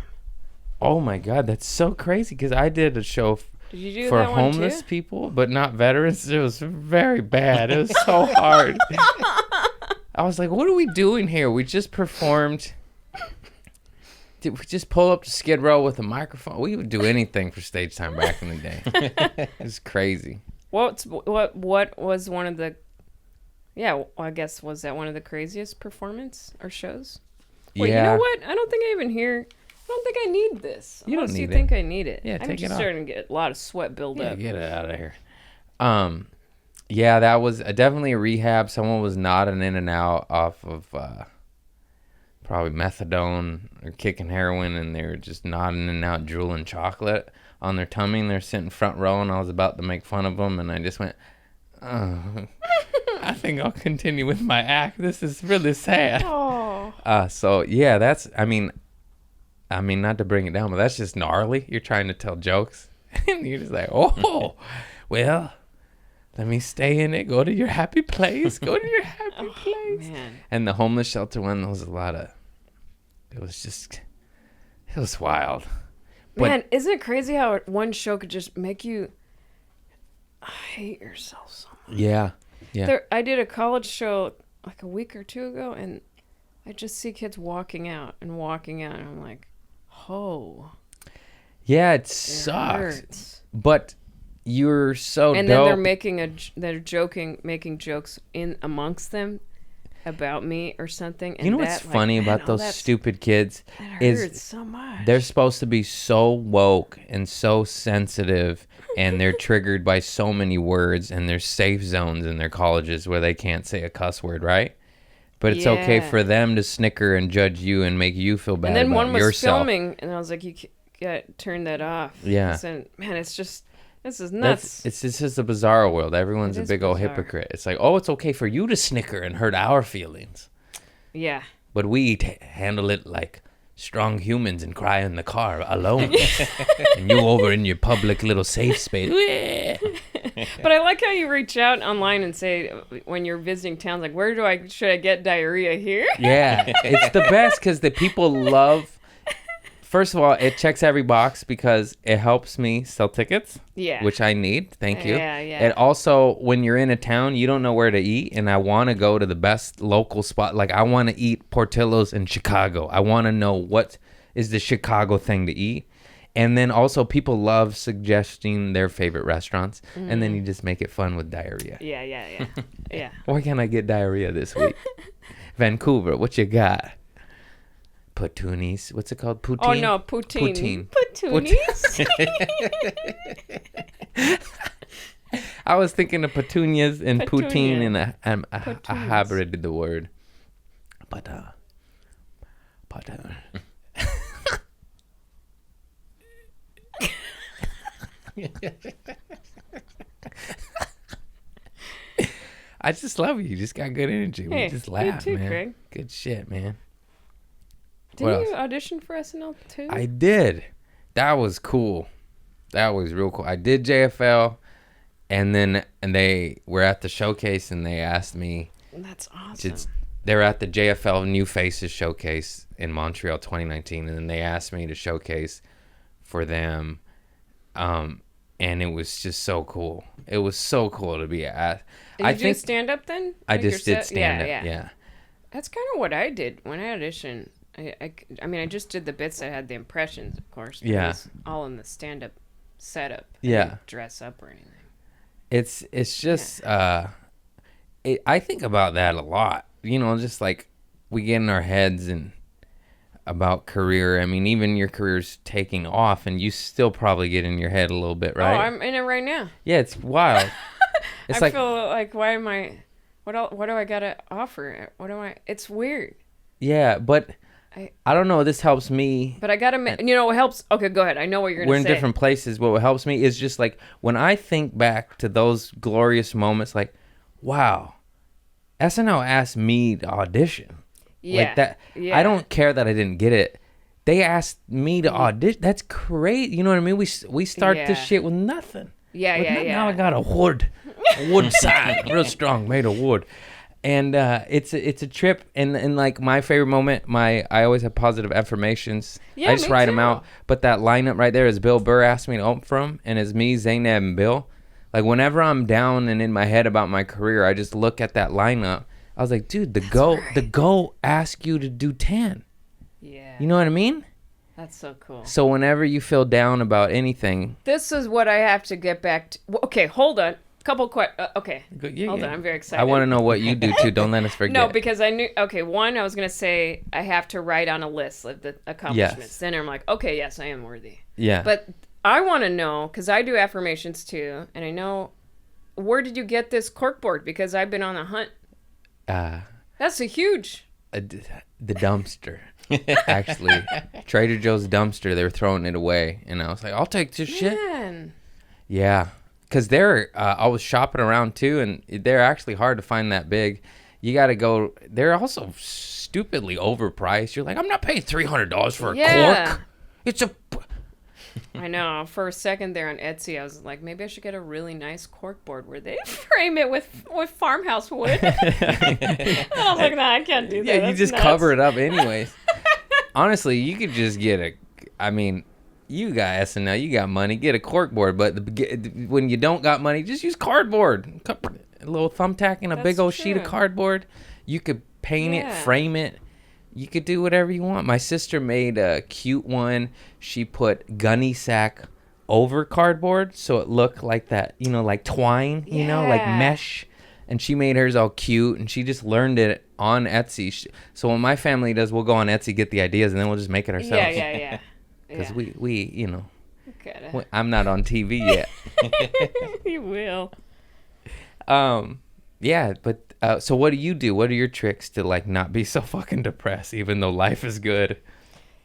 Oh, my God. That's so crazy because I did a show Did you do for that one homeless too? people, but not veterans. It was very bad. It was so hard. I was like, what are we doing here? We just performed. Did we just pull up to Skid Row with a microphone? We would do anything for stage time back in the day. It was crazy. What was one of the? Yeah, well, I guess was that one of the craziest performance or shows? Well, yeah. you know what? I don't think I even hear. I don't think I need this. You don't Unless need you it. think I need it. Yeah, I'm take just it off. starting to get a lot of sweat build Yeah, up. get it out of here. Yeah, that was definitely a rehab. Someone was nodding in and out off of probably methadone or kicking heroin, and they were just nodding in and out, drooling chocolate on their tummy, and they're sitting front row, and I was about to make fun of them, and I just went, oh, I think I'll continue with my act. This is really sad. Oh. So, yeah, that's, I mean, not to bring it down, but that's just gnarly. You're trying to tell jokes, and you're just like, oh, well, let me stay in it. Go to your happy place. Go to your happy place. Man. And the homeless shelter one, there was a lot of, it was wild. But Man, isn't it crazy how one show could just make you hate yourself so much? yeah. I did a college show like a week or two ago, and I just see kids walking out, and I'm like, oh, Yeah, it it sucks. hurts. But you're so And dope. then they're making jokes in amongst them about me or something. And You know what's that, like, funny man, about oh, those that's- stupid kids That is hurts so much. they're supposed to be so woke and so sensitive, and they're triggered by so many words, and there's safe zones in their colleges where they can't say a cuss word, right? But it's okay Yeah. for them to snicker and judge you and make you feel bad And then about one was yourself. filming, and I was like, turn that off. Yeah. So, man, it's just, this is nuts. It's just a bizarre world. Everyone's It a is big old bizarre. hypocrite. It's like, oh, it's okay for you to snicker and hurt our feelings, Yeah. but we handle it like strong humans and cry in the car alone, and you over in your public little safe space. But I like how you reach out online and say, when you're visiting towns, like, should I get diarrhea here? Yeah, it's the best because the people love first of all, it checks every box because it helps me sell tickets, Yeah. which I need. Thank you. Yeah, yeah. It also, when you're in a town, you don't know where to eat, and I want to go to the best local spot. Like, I want to eat Portillo's in Chicago. I want to know what is the Chicago thing to eat. And then also, people love suggesting their favorite restaurants, and then you just make it fun with diarrhea. Yeah. Yeah. Why can't I get diarrhea this week? Vancouver, what you got? Patoonie's. What's it called? Poutine? Oh, no, poutine. Poutine. Poutines? I was thinking of petunias and poutine, Petunia. and I Petunias. hybrided the word. But, I just love you. You just got good energy. Hey, We just you laugh, too, man. Craig. Good shit, man. Didn't What you audition for SNL too? I did. That was cool. That was real cool. I did JFL, and they were at the showcase, and they asked me. That's awesome. They were at the JFL New Faces showcase in Montreal 2019, and then they asked me to showcase for them, and it was just so cool. It was so cool to be at. Did you do stand up then? I Like your just did set? stand up. Yeah. That's kind of what I did when I auditioned. I mean, I just did the bits that had the impressions, of course. But Yeah. It was all in the stand up setup. I Yeah. didn't dress up or anything. It's just I think about that a lot. You know, just like we get in our heads and about career. I mean, even your career's taking off, and you still probably get in your head a little bit, right? Oh, I'm in it right now. Yeah, it's wild. It's I like feel like, why am I? What do I gotta offer? It's weird. yeah, but I don't know. This helps me. But I gotta, it helps. Okay, go ahead. I know what you're gonna We're in say. different places. What helps me is just like when I think back to those glorious moments, like, wow, SNL asked me to audition. Yeah. Like that. Yeah. I don't care that I didn't get it. They asked me to audition. That's great. You know what I mean? We start this Yeah. shit with nothing. Yeah, With yeah, nothing. yeah. Now I got a wood sign, real strong, made of wood. And it's a trip, and like my favorite moment, I always have positive affirmations. Yeah, I just me write them too. out. But that lineup right there is Bill Burr asked me to open from, and it's me, Zaynab, and Bill. Like whenever I'm down and in my head about my career, I just look at that lineup. I was like, dude, the go ask you to do 10. Yeah. You know what I mean? That's so cool. So whenever you feel down about anything, This is what I have to get back to. Okay, hold on. Couple okay. yeah, Hold yeah. on, I'm very excited. I want to know what you do too. Don't let us forget. No, because I knew. Okay, one, I was gonna say I have to write on a list of the accomplishments. Yes. Then I'm like, okay, yes, I am worthy. Yeah. But I want to know, because I do affirmations too, and I know, where did you get this corkboard? Because I've been on a hunt. That's a huge. The dumpster. Actually, Trader Joe's dumpster. They were throwing it away, and I was like, I'll take this shit. Man. Yeah, because I was shopping around too, and they're actually hard to find that big. You got to go. They're also stupidly overpriced. You're like, I'm not paying $300 for a cork. It's a. I know. For a second there on Etsy, I was like, maybe I should get a really nice corkboard where they frame it with farmhouse wood. I was like, nah, I can't do that. Yeah, you That's just nuts. cover it up anyways. Honestly, you could just get you got SNL, you got money, get a corkboard. But when you don't got money, just use cardboard. A little thumbtack and a That's big old sheet of true. cardboard. You could paint it, frame it. You could do whatever you want. My sister made a cute one. She put gunny sack over cardboard so it looked like that, like twine, like mesh. And she made hers all cute, and she just learned it on Etsy. So what my family does, we'll go on Etsy, get the ideas, and then we'll just make it ourselves. Yeah. Because we Gotta. I'm not on TV yet. You will. Yeah, but so what do you do? What are your tricks to like not be so fucking depressed, even though life is good?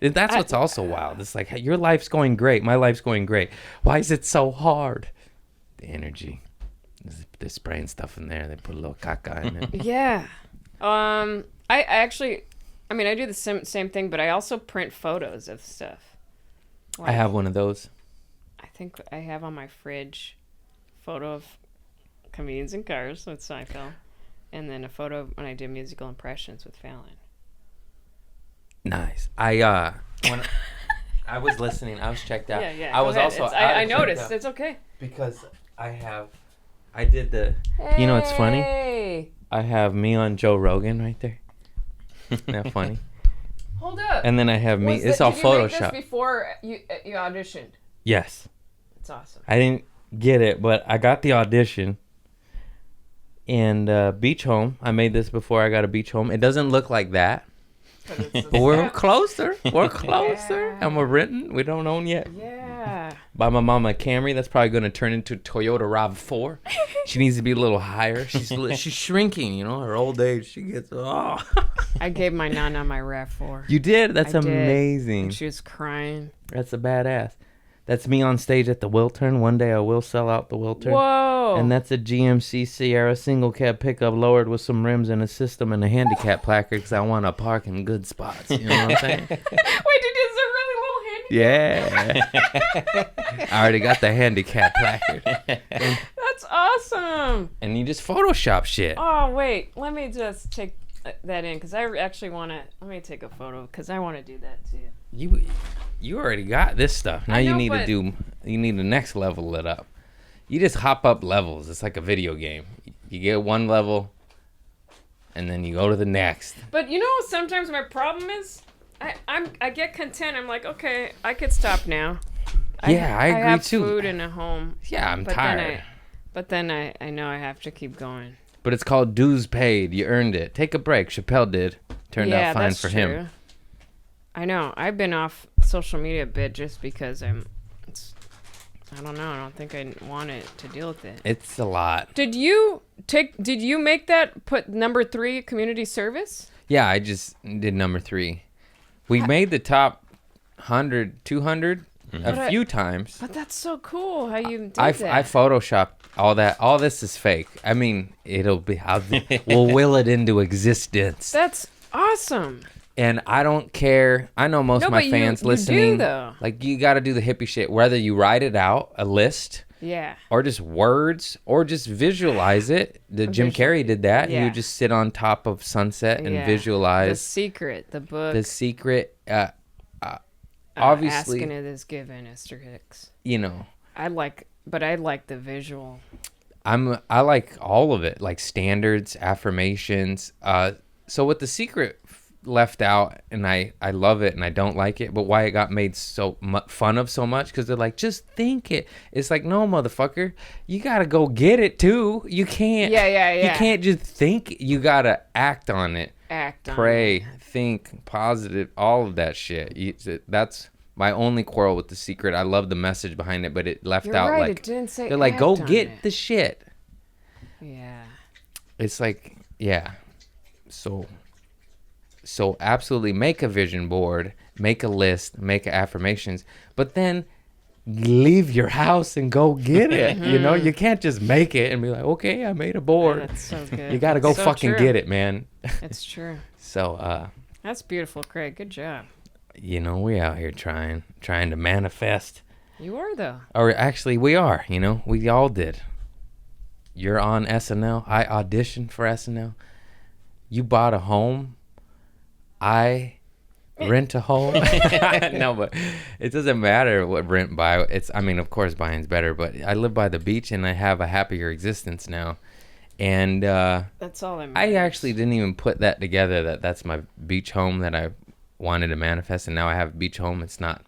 And that's what's also wild. It's like, hey, your life's going great. My life's going great. Why is it so hard? The energy. They're spraying stuff in there. They put a little caca in it. Yeah. I actually, I do the same thing, but I also print photos of stuff. I have one of those. I think I have on my fridge photo of comedians in cars with Seinfeld, and then a photo of when I did musical impressions with Fallon. Nice. I I was listening. I was checked out. Yeah. I was go ahead. also. I checked noticed. out It's okay. because I did the. You know what's funny? Hey, I have me on Joe Rogan right there. Isn't that funny? hold up. And then I have me. Was It's that- all did you make Photoshop. this before you auditioned? Yes. It's awesome. I didn't get it, but I got the audition. And Beach Home. I made this before I got a Beach Home. It doesn't look like that. But we're closer. We're closer. Yeah. And we're renting. We don't own yet. Yeah. Buy my mom a Camry. That's probably going to turn into Toyota RAV4. She needs to be a little higher. She's shrinking, you know, her old age. She gets, oh. I gave my Nana my RAV4. You did? That's I did. amazing. And she was crying. That's a badass. That's me on stage at the Wiltern. One day I will sell out the Wiltern. Whoa. And that's a GMC Sierra single cab pickup lowered with some rims and a system and a handicap placard because I want to park in good spots. You know what I'm saying? Wait, did you a really little handicap? Yeah. I already got the handicap placard. That's awesome. And you just Photoshop shit. Oh, wait. Let me just take that in because I actually want to. Let me take a photo because I want to do that too. You already got this stuff. Now I know, you need but- you need the next level it up. You just hop up levels. It's like a video game. You get one level and then you go to the next. But you know, sometimes my problem is I get content. I'm like, okay, I could stop now. Yeah, I agree have too. food in a home. Yeah, I'm But tired. then I know I have to keep going. But it's called dues paid. You earned it. Take a break. Chappelle did. Turned out fine that's for true. him. I know. I've been off social media a bit just because I don't know. I don't think I wanted to deal with it. It's a lot. Did you make that put number 3 community service? Yeah, I just did number 3. We made the top 100, 200 a few times. But that's so cool how you did I that. photoshopped all that. All this is fake. I mean, we'll will it into existence. That's awesome. And I don't care. I know most No, of my but fans you do, listening. though. Like, you got to do the hippie shit. Whether you write it out, a list, Yeah. or just words, or just visualize it. Jim Carrey did that. He Yeah. would just sit on top of sunset and Yeah. The visualize Secret, the book. the secret. Obviously, Asking it is given, asterisk. you know, I like the visual. I like all of it, like standards, affirmations. So with the secret left out, and I love it and I don't like it, but why it got made so fun of so much, because they're like, just think it. It's like, no, motherfucker, you gotta go get it too. You can't. Yeah. You can't just think. You gotta act on it. Act on Pray, it. think, positive, all of that shit. That's my only quarrel with the secret. I love the message behind it, but it left You're out right, like it didn't say they're like, go act on get it. the shit. Yeah. It's like, yeah. So absolutely make a vision board, make a list, make affirmations, but then leave your house and go get it. You know, you can't just make it and be like, okay, I made a board. That's so good. You got to go That's so fucking true. get it, man. It's true. So, That's beautiful, Craig. Good job. you know, we out here trying to manifest. You are though. Or actually, we are, you know, we all did. You're on SNL. I auditioned for SNL. You bought a home. I rent a home. No, but it doesn't matter what rent buy. I mean, of course, buying's better, but I live by the beach and I have a happier existence now. And That's all that I matters. actually didn't even put that together. That's my beach home that I wanted to manifest, and now I have a beach home. It's not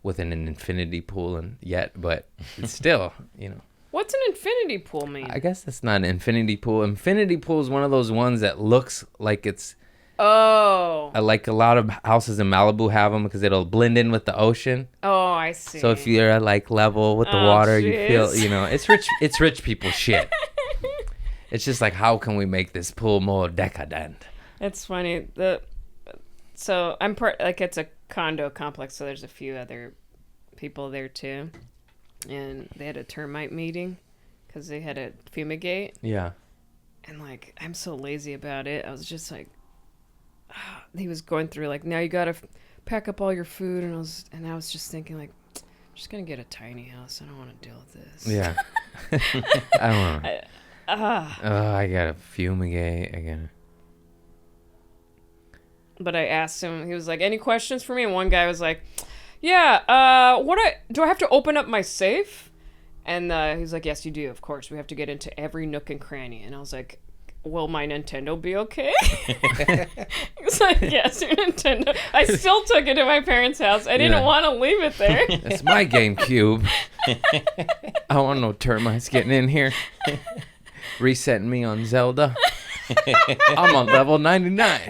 within an infinity pool yet, but it's still, you know. What's an infinity pool mean? I guess that's not an infinity pool. Infinity pool is one of those ones that looks like it's like a lot of houses in Malibu have them because it'll blend in with the ocean. Oh, I see. So if you're at like level with the Oh, water, you feel, jeez. you know, it's rich people shit. It's just like, how can we make this pool more decadent? It's funny. So I'm it's a condo complex, so there's a few other people there too, and they had a termite meeting because they had to fumigate, Yeah. and like I'm so lazy about it. I was just like, he was going through like, now you gotta pack up all your food, and I was just thinking like, I'm just gonna get a tiny house. I don't want to deal with this. Yeah. I don't know. I gotta fumigate. But I asked him, he was like, any questions for me? And one guy was like, Yeah, do I have to open up my safe? And he's like, yes, you do, of course. We have to get into every nook and cranny. And I was like, will my Nintendo be okay? He's like, yes, your Nintendo. I still took it to my parents' house. I didn't want to leave it there. That's my GameCube. I don't want no termites getting in here. Resetting me on Zelda. I'm on level 99.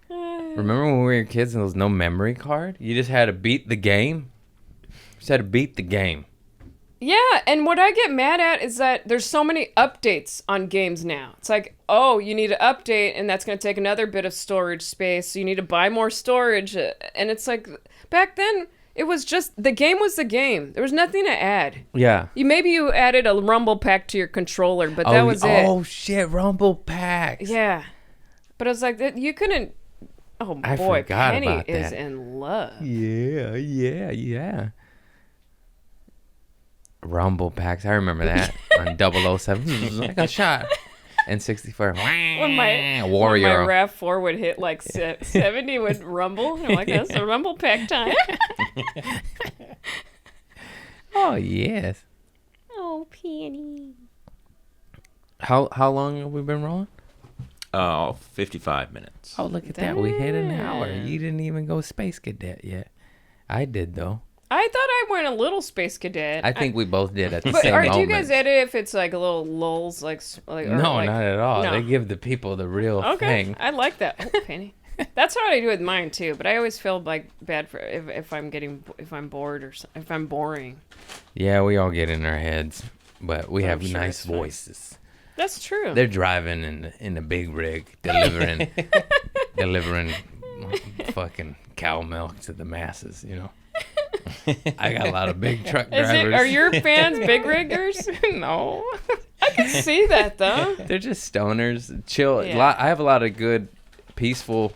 Remember when we were kids and there was no memory card? You just had to beat the game? You just had to beat the game. Yeah, and what I get mad at is that there's so many updates on games now. It's like, oh, you need to update, and that's going to take another bit of storage space, so you need to buy more storage. And it's like, back then, it was just, the game was the game. There was nothing to add. Yeah. Maybe you added a rumble pack to your controller, but that was it. Oh, shit, rumble packs. Yeah. But I was like, you couldn't... Oh, I boy, forgot Penny about is that. in love. Yeah. Rumble packs. I remember that on 007. Like a shot. And 64. When my Warrior. RAV4 would hit like 70, would rumble. I'm like, that's a rumble pack time. Oh, yes. Oh, Penny. How long have we been rolling? 55 minutes. Oh, look at that. We hit an hour. You didn't even go Space Cadet yet. I did, though. I thought I went a little Space Cadet. I think we both did at the But same moment. do you guys edit if it's like a little lulls, like or No, like, not at all. no. They give the people the real Okay, thing. I like that. Oh, Penny. That's what I do with mine too. But I always feel like bad for if I'm bored or if I'm boring. Yeah, we all get in our heads, but we have sure nice it's fine. voices. That's true. They're driving in the big rig, delivering fucking cow milk to the masses. You know. I got a lot of big truck drivers. Are your fans big riggers? No. I can see that though. They're just stoners, chill. Yeah. I have a lot of good, peaceful.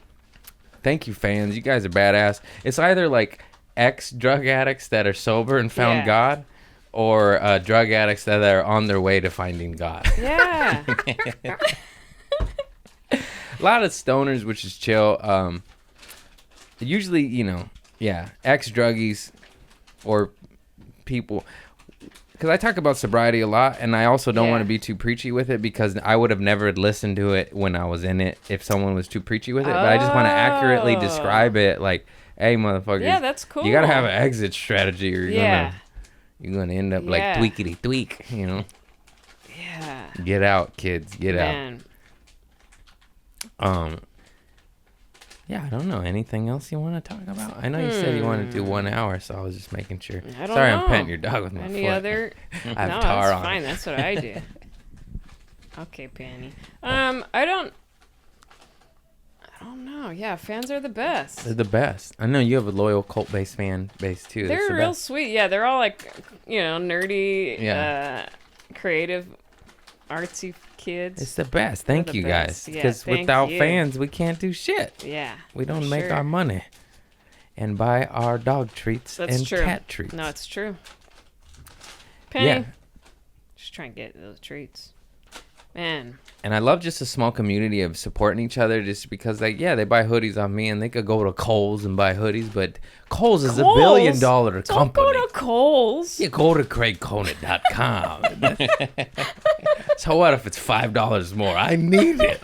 Thank you, fans. You guys are badass. It's either like ex-drug addicts that are sober and found God, or drug addicts that are on their way to finding God. Yeah. A lot of stoners, which is chill. Usually, ex-druggies or people. Because I talk about sobriety a lot, and I also don't want to be too preachy with it, because I would have never listened to it when I was in it if someone was too preachy with it. But I just want to accurately describe it, like, hey, motherfuckers. Yeah, that's cool. You got to have an exit strategy, or you're gonna end up like tweakity tweak, you know? Yeah. Get out, kids. Get Man. out. Yeah, I don't know. Anything else you want to talk about? I know you said you wanted to do 1 hour, so I was just making sure. I don't Sorry, know. I'm petting your dog with my Any foot. other? I have No, tar that's on fine. it. That's what I do. Okay, Penny. I don't know. Yeah, fans are the best. They're the best. I know you have a loyal cult-based fan base, too. That's They're the real best. sweet. Yeah, they're all like, nerdy, creative, artsy kids. It's the best. Thank the you, best. guys. Yeah, Because thank without you. fans, we can't do shit. Yeah. We don't for make sure. our money and buy our dog treats That's and true. cat treats. No, it's true. Penny. Yeah. Just trying to get those treats. Man. And I love just a small community of supporting each other, just because, like, they buy hoodies on me, and they could go to Kohl's and buy hoodies, but Kohl's is Kohl's? $1 billion Don't company. go to Kohl's. You go to CraigConant.com. So what if it's $5 more? I need it.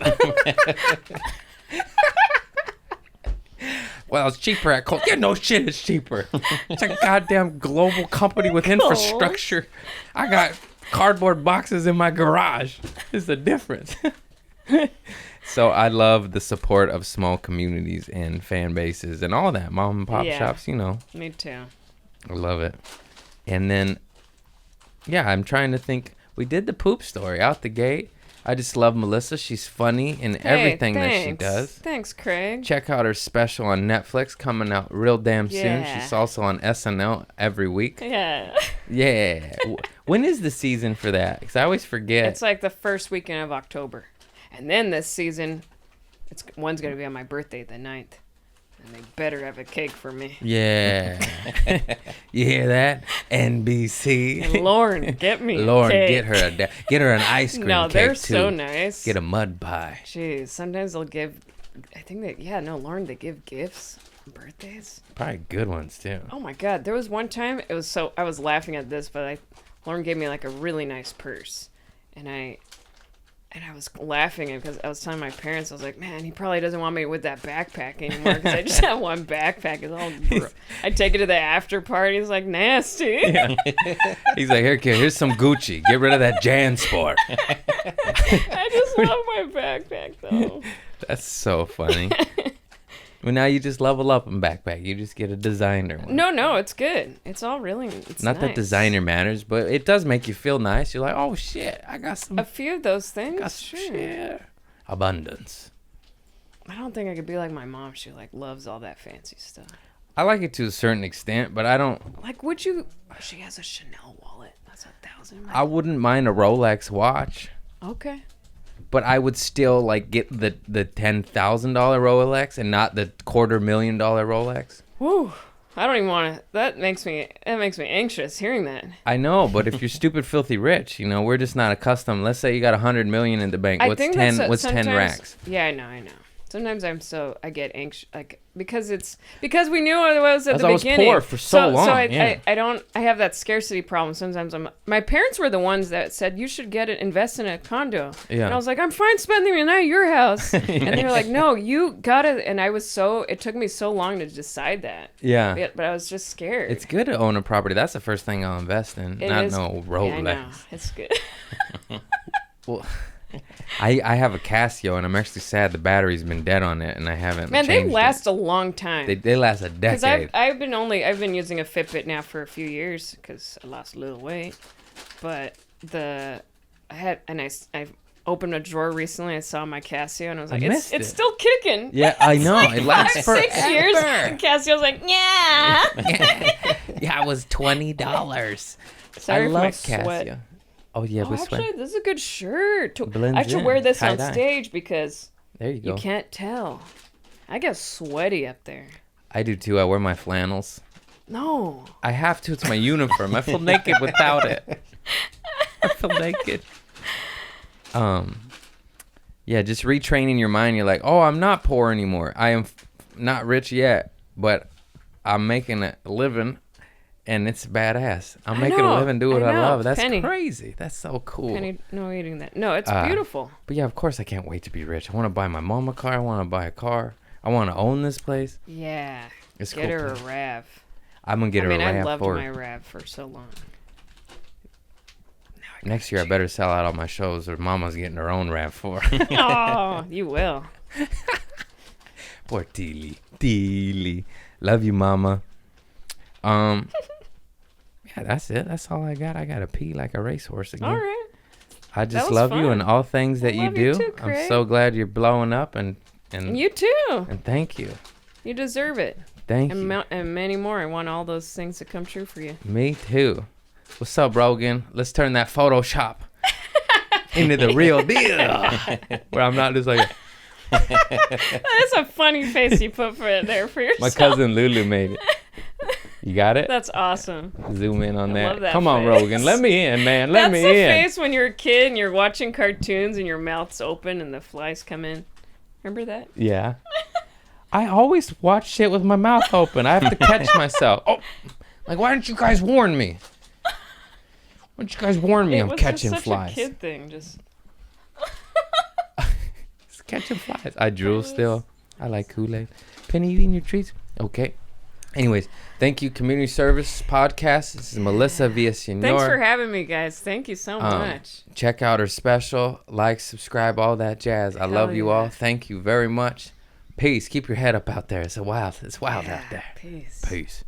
Well, it's cheaper at Kohl's. Yeah, no shit, it's cheaper. It's a goddamn global company with infrastructure. I got cardboard boxes in my garage. Is the difference. So I love the support of small communities and fan bases and all that. Mom and pop shops, Me too. I love it. And then, I'm trying to think. We did the poop story out the gate. I just love Melissa. She's funny in everything that she does. Thanks, Craig. Check out her special on Netflix, coming out real damn soon. Yeah. She's also on SNL every week. Yeah. Yeah. When is the season for that? Because I always forget. It's like the first weekend of October. And then this season, one's going to be on my birthday, the 9th. And they better have a cake for me. Yeah. You hear that? NBC. And Lauren, get me Lauren, a cake. get her an ice cream No, cake they're too. so nice. Get a mud pie. Jeez, sometimes they'll give, I think Lauren, they give gifts. birthdays. Probably good ones too. Oh my God. There was one time, I was laughing at this, but Lauren gave me like a really nice purse. And I was laughing because I was telling my parents, I was like, man, he probably doesn't want me with that backpack anymore because I just have one backpack. It's all I take it to the after party. It's like nasty. Yeah. He's like, here, kid, here's some Gucci. Get rid of that JanSport. I just love my backpack, though. That's so funny. Well, now you just level up in backpack. You just get a designer one. No, it's good. It's all really, it's Not nice. that designer matters, but it does make you feel nice. You're like, oh, shit, I got some. A few of those things, Got some sure. shit. Abundance. I don't think I could be like my mom. She like loves all that fancy stuff. I like it to a certain extent, but I don't. Like, would you? She has a Chanel wallet. That's $1,000. I wouldn't mind a Rolex watch, Okay. but I would still like get the $10,000 Rolex and not the $250,000 Rolex. Whew. I don't even want to. That makes me anxious hearing that. I know, but if you're stupid, filthy rich, we're just not accustomed. Let's say you got 100 million in the bank. I What's think 10? that's What's 10 sometimes- racks? Yeah, I know. Sometimes I get anxious, like because we knew what it was at As the I was beginning. poor for so long, So yeah. I have that scarcity problem. Sometimes my parents were the ones that said you should invest in a condo. Yeah. And I was like, I'm fine spending the night at your house. And they were like, no, you got it. And it took me so long to decide that. Yeah. But I was just scared. It's good to own a property. That's the first thing I'll invest in. It Not is- no Yeah, Rolex. I know. It's good. Well, I have a Casio, and I'm actually sad the battery's been dead on it, and I haven't. Man, they changed last a long time. it. They last a Because decade. I've been using a Fitbit now for a few years because I lost a little weight, but I opened a drawer recently. I saw my Casio and I was like, missed it's it. still kicking. Yeah, I know. It lasts 5, 6 forever. years. And Casio's like, yeah. Yeah, it was $20. Sorry I for love my Casio. sweat. Oh yeah, Oh, with sweat. actually, this is a good shirt. Blends I should in. wear this on Tie-dye. stage because There you you go. can't tell. I get sweaty up there. I do too. I wear my flannels. No. I have to. It's my uniform. I feel naked without it. I feel naked. Yeah, just retraining your mind. You're like, oh, I'm not poor anymore. I am not rich yet, but I'm making a living, and it's badass. I'm making a living, do what I love. That's Penny. crazy. That's so cool. Penny, no eating that. No, it's beautiful. But yeah, of course, I can't wait to be rich. I want to buy my mom a car. I want to buy a car. I want to own this place. Yeah. It's Get cool. her a RAV. I'm gonna get her a I RAV loved for my RAV for so long. next year. I better sell out all my shows, or Mama's getting her own RAV for. Oh, you will. Poor Teely. Love you, Mama. Yeah, that's it. That's all I got. I gotta pee like a racehorse again. All right. I just was love you fun. and all things that I you love do. you too, I'm Craig. so glad you're blowing up and You too. and thank you. You deserve it. Thank And, you. and many more. I want all those things to come true for you. Me too. What's up, Rogan? Let's turn that Photoshop into the real deal. Where I'm not just like That's a funny face you put for yourself. my cousin Lulu made it. You got it? That's awesome. Zoom in on I that. love that Come on, face. Rogan. Let me in, man. Let That's me the in. face when you're a kid and you're watching cartoons and your mouth's open and the flies come in. Remember that? Yeah. I always watch shit with my mouth open. I have to catch myself. Oh, like, why didn't you guys warn me? Why didn't you guys warn me It I'm was catching just such flies? a kid thing. Just It's catching flies. I drool still. I like Kool-Aid. Penny, you eating your treats? Okay. Anyways, thank you, Community Service Podcast. This is Melissa Villaseñor. thanks for having me, guys. Thank you so much. Check out her special. Like, subscribe, all that jazz. I love you yeah. all. Thank you very much. Peace. Keep your head up out there. It's wild. It's wild out there. Peace. Peace.